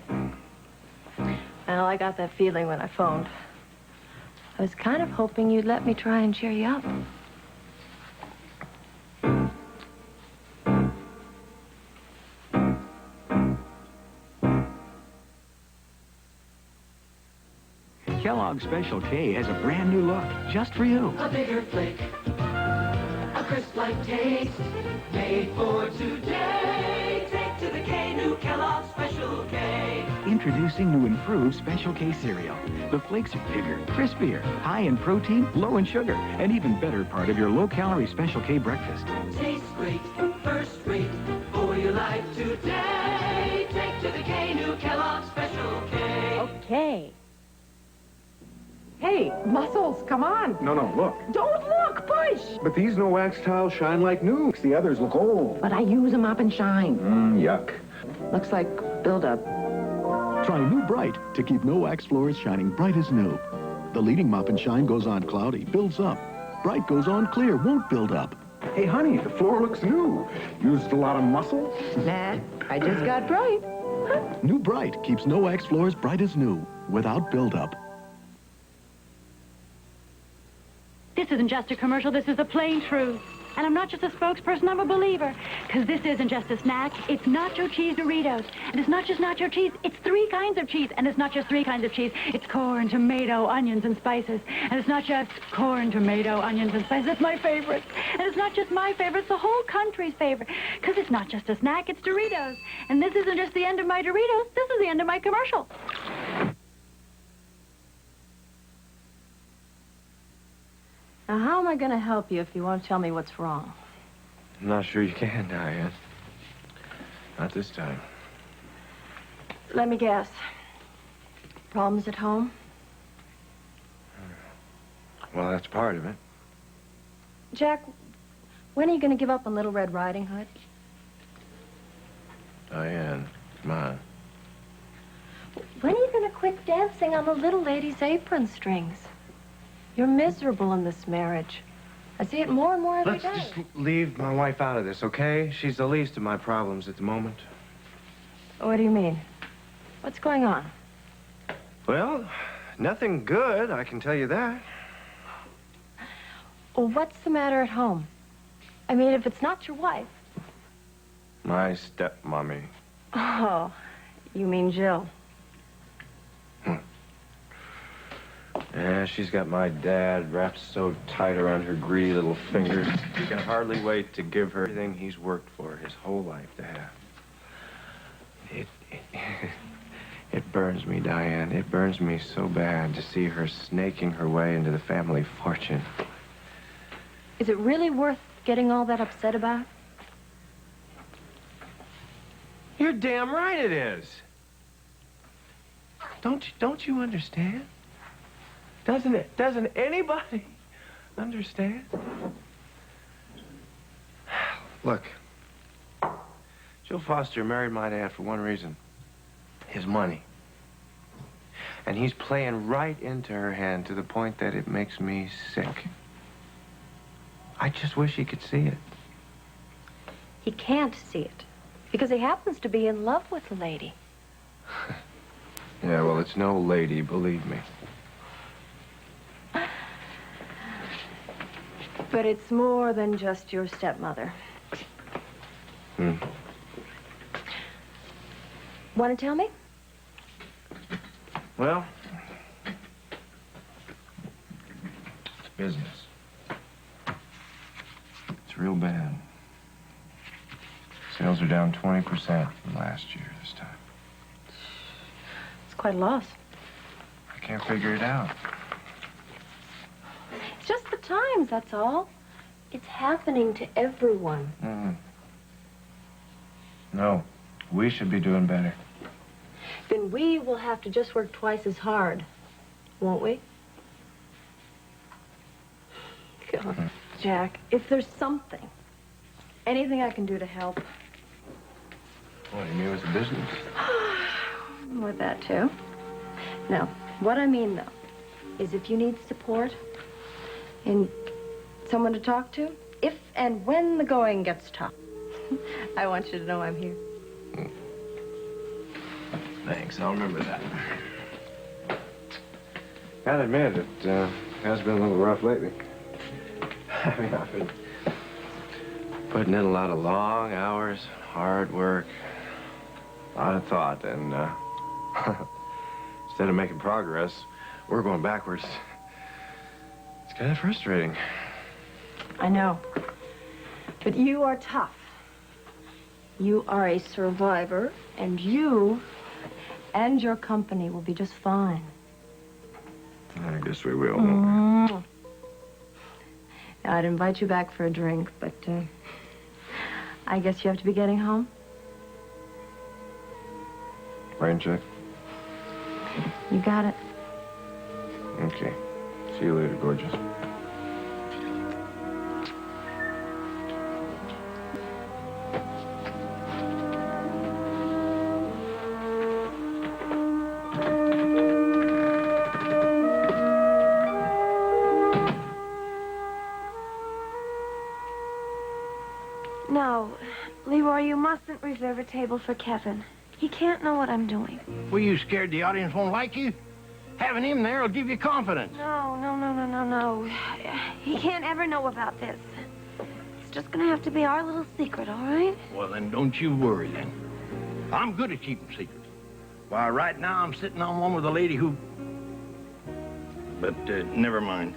Well, I got that feeling when I phoned. I was kind of hoping you'd let me try and cheer you up. Kellogg's Special K has a brand new look just for you. A bigger flake, a crisp-like taste, made for today. Take to the K, new Kellogg's Special K. Introducing new improved Special K cereal. The flakes are bigger, crispier, high in protein, low in sugar, and even better part of your low-calorie Special K breakfast. Tastes great, first rate, for your life today. Take to the K, new Kellogg's Special K. Okay. Hey, Muscles, come on. No, look. Don't look, push. But these no-wax tiles shine like new. The others look old. But I use them up and shine. Yuck. Looks like buildup. Try New Bright to keep no-wax floors shining bright as new. The leading mop and shine goes on cloudy, builds up. Bright goes on clear, won't build up. Hey, honey, the floor looks new. Used a lot of muscle? Nah, I just got Bright. New Bright keeps no-wax floors bright as new, without buildup. This isn't just a commercial, this is the plain truth. And I'm not just a spokesperson, I'm a believer. Because this isn't just a snack, it's nacho cheese Doritos. And it's not just nacho cheese, it's 3 kinds of cheese. And it's not just 3 kinds of cheese, it's corn, tomato, onions, and spices. And it's not just corn, tomato, onions, and spices, it's my favorite. And it's not just my favorite, it's the whole country's favorite. Because it's not just a snack, it's Doritos. And this isn't just the end of my Doritos, this is the end of my commercial. Now, how am I going to help you if you won't tell me what's wrong? I'm not sure you can, Diane. Not this time. Let me guess. Problems at home? Well, that's part of it. Jack, when are you going to give up on Little Red Riding Hood? Diane, come on. When are you going to quit dancing on the little lady's apron strings? You're miserable in this marriage. I see it more and more every day. Let's just leave my wife out of this, okay? She's the least of my problems at the moment. What do you mean? What's going on? Well, nothing good, I can tell you that. Well, what's the matter at home? I mean, if it's not your wife. My stepmommy. Oh, you mean Jill. Yeah, she's got my dad wrapped so tight around her greedy little fingers. He can hardly wait to give her everything he's worked for his whole life to have. It burns me, Diane. It burns me so bad to see her snaking her way into the family fortune. Is it really worth getting all that upset about? You're damn right it is. Don't you understand? Doesn't anybody understand? Look, Joe Foster married my dad for one reason. His money. And he's playing right into her hand to the point that it makes me sick. I just wish he could see it. He can't see it because he happens to be in love with the lady. Yeah, well, it's no lady, believe me. But it's more than just your stepmother. Want to tell me? Well, it's business. It's real bad. Sales are down 20% from last year this time. It's quite a loss. I can't figure it out. It's just the times, that's all. It's happening to everyone. No, we should be doing better. Then we will have to just work twice as hard, won't we? God, Jack, if there's something Anything I can do to help. What, you mean with the business? With that, too. No, what I mean, though, is if you need support and someone to talk to, if and when the going gets tough, I want you to know I'm here. Thanks, I'll remember that. Gotta admit, it has been a little rough lately. I mean, I've been putting in a lot of long hours, hard work, a lot of thought, and instead of making progress, we're going backwards. It's kind of frustrating. I know. But you are tough. You are a survivor, and you and your company will be just fine. I guess we will, won't we? Now, I'd invite you back for a drink, but I guess you have to be getting home. Rain check? You got it. Okay. See you later, gorgeous. No, Leroy, you mustn't reserve a table for Kevin. He can't know what I'm doing. Were you scared the audience won't like you? Having him there will give you confidence. No. He can't ever know about this. It's just gonna have to be our little secret, all right? Well, then don't you worry, then. I'm good at keeping secrets. Why, right now I'm sitting on one with a lady who... But, never mind.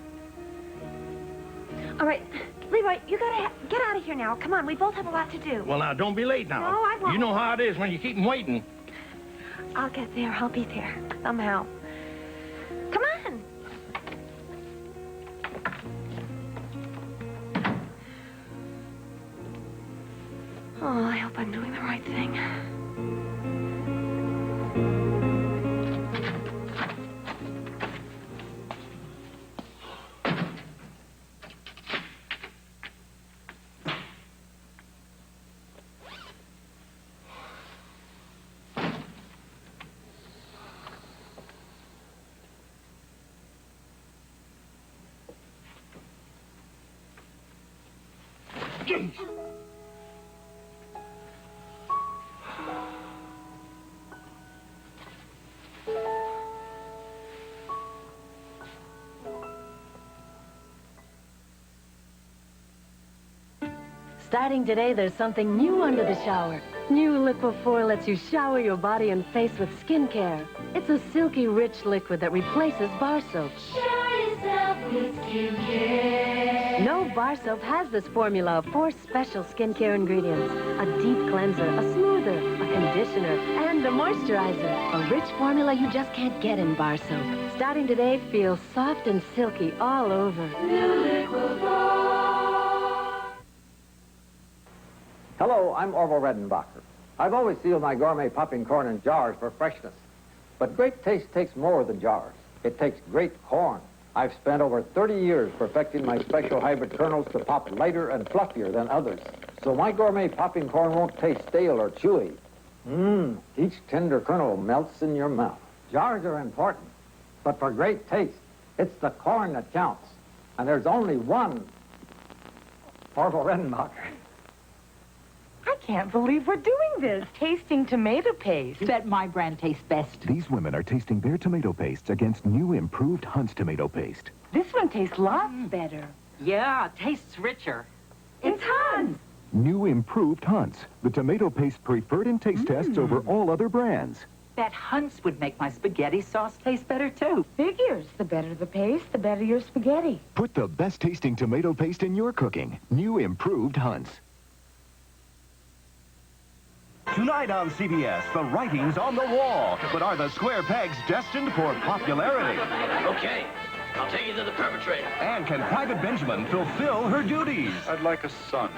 All right, Leroy, you gotta get out of here now. Come on, we both have a lot to do. Well, now, don't be late now. No, I won't. You know how it is when you keep them waiting. I'll get there. I'll be there. Somehow. Come on. Oh, I hope I'm doing the right thing. Starting today, there's something new under the shower. New Liquid4 lets you shower your body and face with skincare. It's a silky, rich liquid that replaces bar soap. Shower yourself with skincare. No bar soap has this formula of 4 special skincare ingredients. A deep cleanser, a smoother, a conditioner, and a moisturizer. A rich formula you just can't get in bar soap. Starting today, feel soft and silky all over. New Liquid4. Hello, I'm Orville Redenbacher. I've always sealed my gourmet popping corn in jars for freshness. But great taste takes more than jars. It takes great corn. I've spent over 30 years perfecting my special hybrid kernels to pop lighter and fluffier than others. So my gourmet popping corn won't taste stale or chewy. Each tender kernel melts in your mouth. Jars are important, but for great taste, it's the corn that counts. And there's only one Orville Redenbacher. I can't believe we're doing this. Tasting tomato paste. Bet my brand tastes best. These women are tasting their tomato pastes against new improved Hunt's tomato paste. This one tastes lots better. Yeah, tastes richer. It's Hans. New improved Hunt's, the tomato paste preferred in taste tests over all other brands. Bet Hunt's would make my spaghetti sauce taste better, too. Figures. The better the paste, the better your spaghetti. Put the best tasting tomato paste in your cooking. New improved Hunt's. Tonight on CBS, the writing's on the wall. But are the square pegs destined for popularity? Okay, I'll take you to the perpetrator. And can Private Benjamin fulfill her duties? I'd like a son.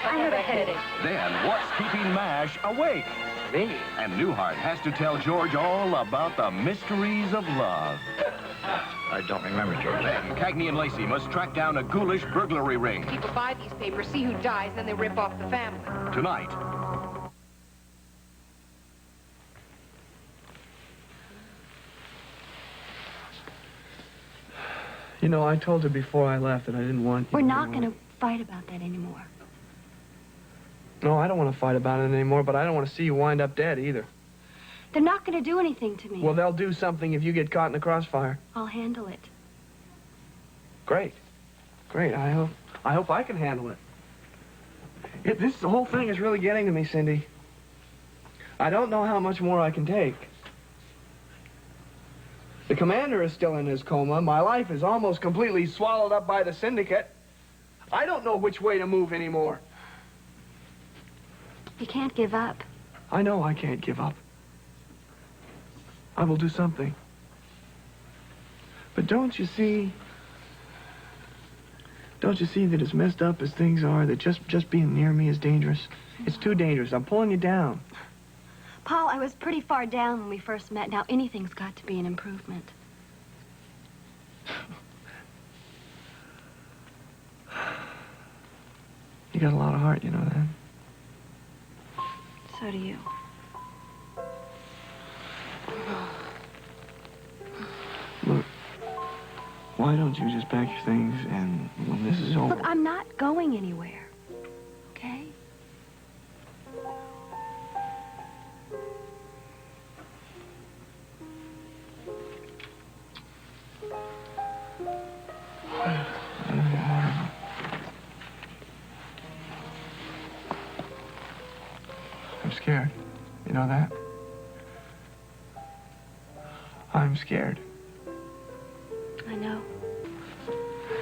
I have a headache. Then what's keeping MASH awake? Me? And Newhart has to tell George all about the mysteries of love. I don't remember, George. Then Cagney and Lacey must track down a ghoulish burglary ring. People buy these papers, see who dies, then they rip off the family. Tonight. You know, I told her before I left that I didn't want you We're not anymore. going to fight about that anymore. No, I don't want to fight about it anymore, but I don't want to see you wind up dead either. They're not going to do anything to me. Well, they'll do something if you get caught in the crossfire. I'll handle it. Great. Great. I hope I can handle it. The whole thing is really getting to me, Cindy. I don't know how much more I can take. The commander is still in his coma. My life is almost completely swallowed up by the syndicate. I don't know which way to move anymore. You can't give up. I know I can't give up. I will do something. But don't you see that as messed up as things are, that just being near me is dangerous? It's too dangerous. I'm pulling you down. Paul, I was pretty far down when we first met. Now, anything's got to be an improvement. You got a lot of heart, you know that? So do you. Look, why don't you just pack your things and when this is over... Look, I'm not going anywhere. Okay? I'm scared. You know that? I'm scared. I know.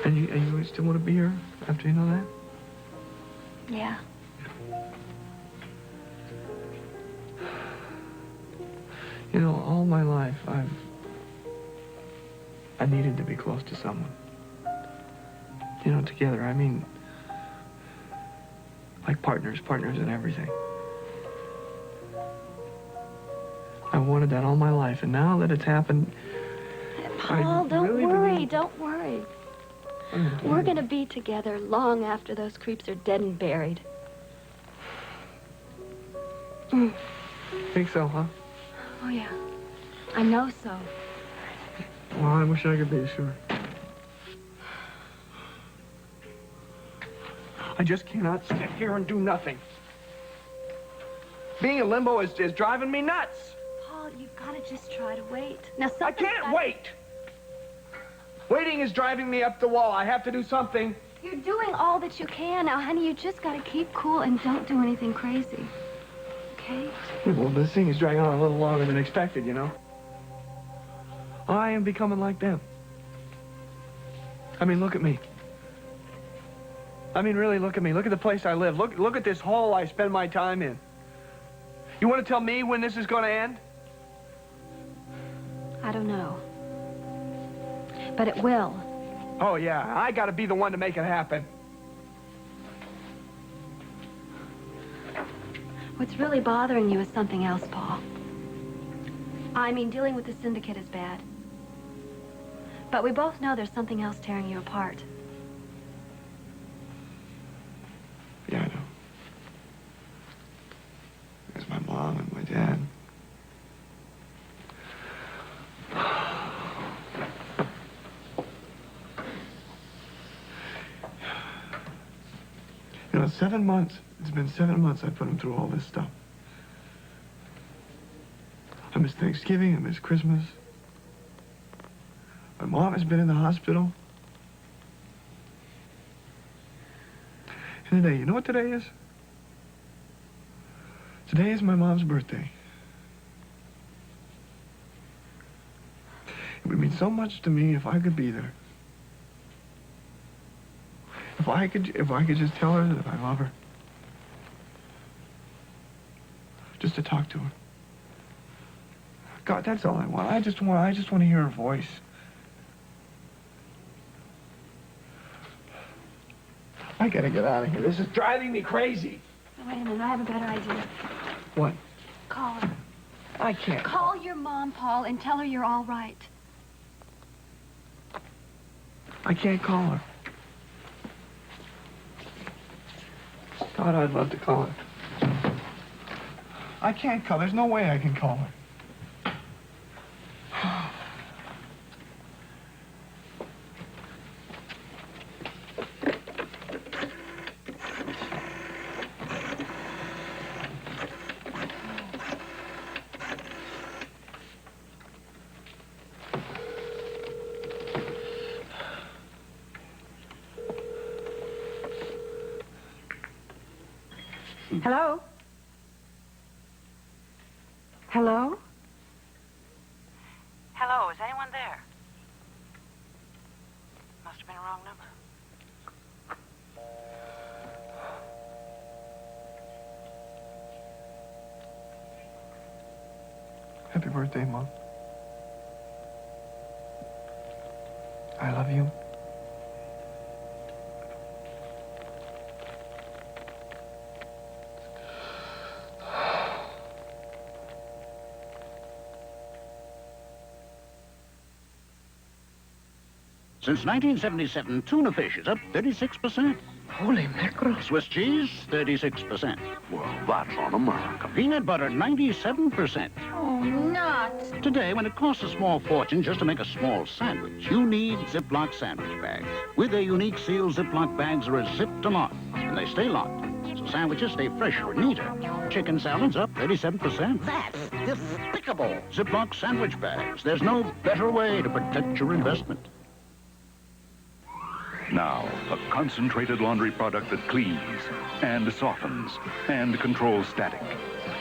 And you still want to be here after you know that? Yeah. You know, all my life, I needed to be close to someone. You know, together, I mean, like partners in everything. I wanted that all my life, and now that it's happened, Paul, don't really worry, believe- don't worry. We're gonna be together long after those creeps are dead and buried. Think so, huh? Oh, yeah. I know so. Well, I wish I could be sure. I just cannot sit here and do nothing. Being in limbo is driving me nuts. Paul, you've got to just try to wait. Now, I can't wait. Waiting is driving me up the wall. I have to do something. You're doing all that you can. Now, honey, you just got to keep cool and don't do anything crazy. Okay? Well, this thing is dragging on a little longer than expected, you know. I am becoming like them. I mean, look at me. I mean, really, look at me. Look at the place I live. Look at this hole I spend my time in. You want to tell me when this is going to end? I don't know. But it will. Oh, yeah. I got to be the one to make it happen. What's really bothering you is something else, Paul. I mean, dealing with the syndicate is bad. But we both know there's something else tearing you apart. Yeah, I know. There's my mom and my dad. You know, 7 months. It's been 7 months I put him through all this stuff. I miss Thanksgiving. I miss Christmas. My mom has been in the hospital. And today, you know what today is? Today is my mom's birthday. It would mean so much to me if I could be there. If I could just tell her that I love her. Just to talk to her. God, that's all I want. I just want to hear her voice. I gotta get out of here. This is driving me crazy. Wait a minute, I have a better idea. What? Call call her. I can't. Call your mom, Paul, and tell her you're all right. I can't call her. God, I'd love to call her. I can't call. There's no way I can call her. Hello? Hello? Hello, is anyone there? Must have been a wrong number. Happy birthday, Mom. I love you. Since 1977, tuna fish is up 36%. Holy mackerel. Swiss cheese, 36%. Well, that's on a mark. Peanut butter, 97%. Oh, nuts. Today, when it costs a small fortune just to make a small sandwich, you need Ziploc sandwich bags. With their unique sealed Ziploc bags are a zip to lock, and they stay locked. So sandwiches stay fresher and neater. Chicken salads up 37%. That's despicable. Ziploc sandwich bags. There's no better way to protect your investment. Now, a concentrated laundry product that cleans and softens and controls static.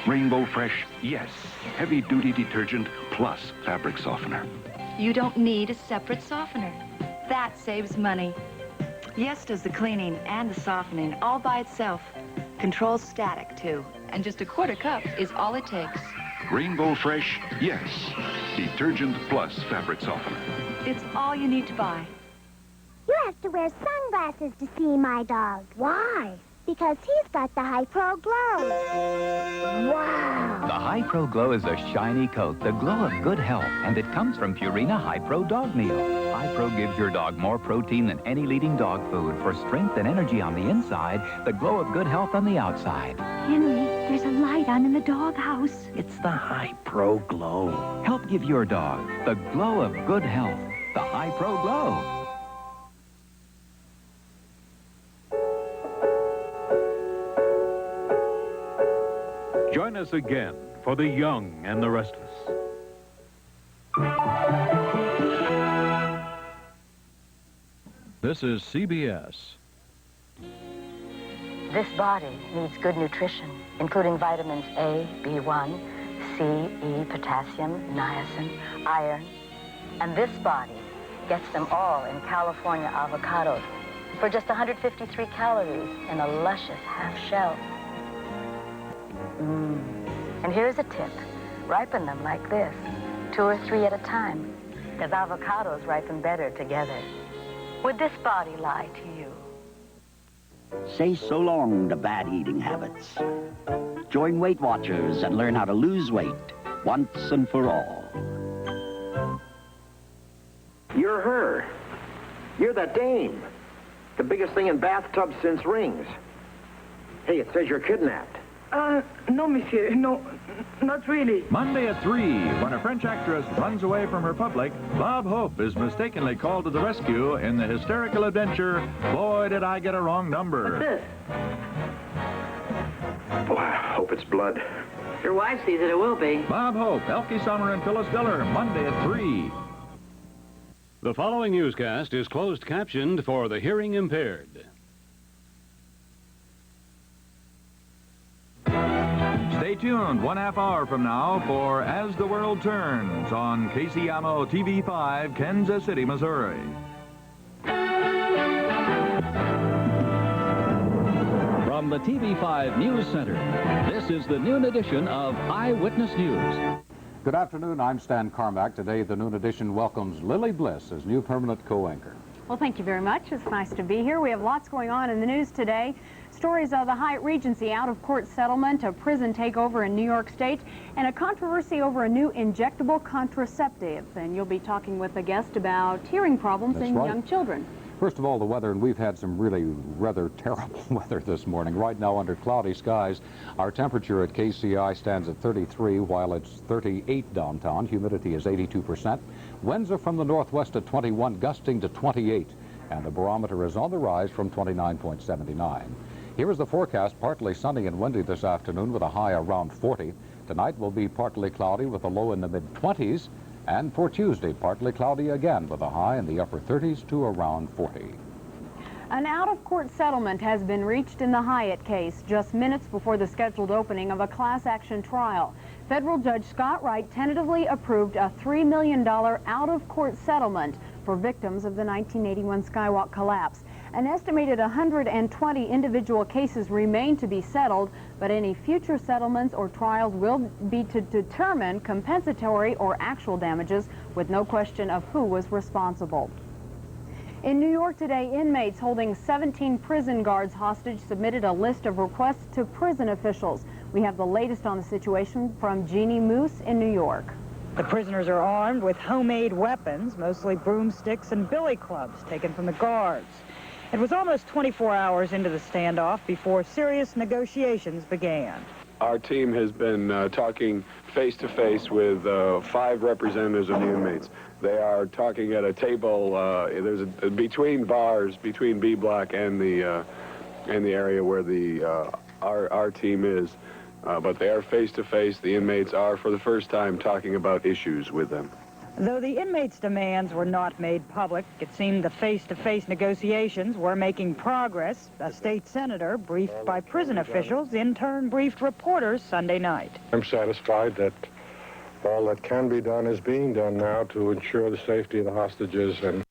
Rainbow Fresh, yes. Heavy-duty detergent plus fabric softener. You don't need a separate softener. That saves money. Yes does the cleaning and the softening all by itself. Controls static, too. And just a quarter cup is all it takes. Rainbow Fresh, yes. Detergent plus fabric softener. It's all you need to buy. You have to wear sunglasses to see my dog. Why? Because he's got the High Pro Glow. Wow! The High Pro Glow is a shiny coat, the glow of good health, and it comes from Purina High Pro Dog Meal. High Pro gives your dog more protein than any leading dog food for strength and energy on the inside, the glow of good health on the outside. Henry, there's a light on in the doghouse. It's the High Pro Glow. Help give your dog the glow of good health, the High Pro Glow. Join us again for The Young and the Restless. This is CBS. This body needs good nutrition, including vitamins A, B1, C, E, potassium, niacin, iron. And this body gets them all in California avocados for just 153 calories in a luscious half shell. And here's a tip. Ripen them like this, 2 or 3 at a time, because avocados ripen better together. Would this body lie to you? Say so long to bad eating habits. Join Weight Watchers and learn how to lose weight once and for all. You're her. You're that dame. The biggest thing in bathtubs since rings. Hey, it says you're kidnapped. No, monsieur. No, not really. Monday at 3, when a French actress runs away from her public, Bob Hope is mistakenly called to the rescue in the hysterical adventure, Boy, Did I Get a Wrong Number. What's this? Boy, I hope it's blood. If your wife sees it, it will be. Bob Hope, Elkie Summer, and Phyllis Diller, Monday at 3. The following newscast is closed captioned for the hearing impaired. Stay tuned 1/2 hour from now for As the World Turns on KCMO TV5, Kansas City, Missouri. From the TV5 News Center, this is the noon edition of Eyewitness News. Good afternoon, I'm Stan Carmack. Today, the noon edition welcomes Lily Bliss as new permanent co-anchor. Well, thank you very much. It's nice to be here. We have lots going on in the news today. Stories of the Hyatt Regency out-of-court settlement, a prison takeover in New York State, and a controversy over a new injectable contraceptive. And you'll be talking with a guest about hearing problems in young children. First of all, the weather, and we've had some really rather terrible weather this morning. Right now, under cloudy skies, our temperature at KCI stands at 33, while it's 38 downtown. Humidity is 82%. Winds are from the northwest at 21, gusting to 28, and the barometer is on the rise from 29.79. Here is the forecast: partly sunny and windy this afternoon with a high around 40. Tonight will be partly cloudy with a low in the mid-20s. And for Tuesday, partly cloudy again with a high in the upper 30s to around 40. An out-of-court settlement has been reached in the Hyatt case just minutes before the scheduled opening of a class action trial. Federal Judge Scott Wright tentatively approved a $3 million out-of-court settlement for victims of the 1981 Skywalk collapse. An estimated 120 individual cases remain to be settled, but any future settlements or trials will be to determine compensatory or actual damages with no question of who was responsible. In New York today, inmates holding 17 prison guards hostage submitted a list of requests to prison officials. We have the latest on the situation from Jeannie Moose in New York. The prisoners are armed with homemade weapons, mostly broomsticks and billy clubs taken from the guards. It was almost 24 hours into the standoff before serious negotiations began. Our team has been talking face-to-face with 5 representatives of the inmates. They are talking at a table between bars, between B Block and the area where our team is. But they are face-to-face. The inmates are, for the first time, talking about issues with them. Though the inmates' demands were not made public, it seemed the face-to-face negotiations were making progress. A state senator, briefed by prison officials, in turn briefed reporters Sunday night. I'm satisfied that all that can be done is being done now to ensure the safety of the hostages and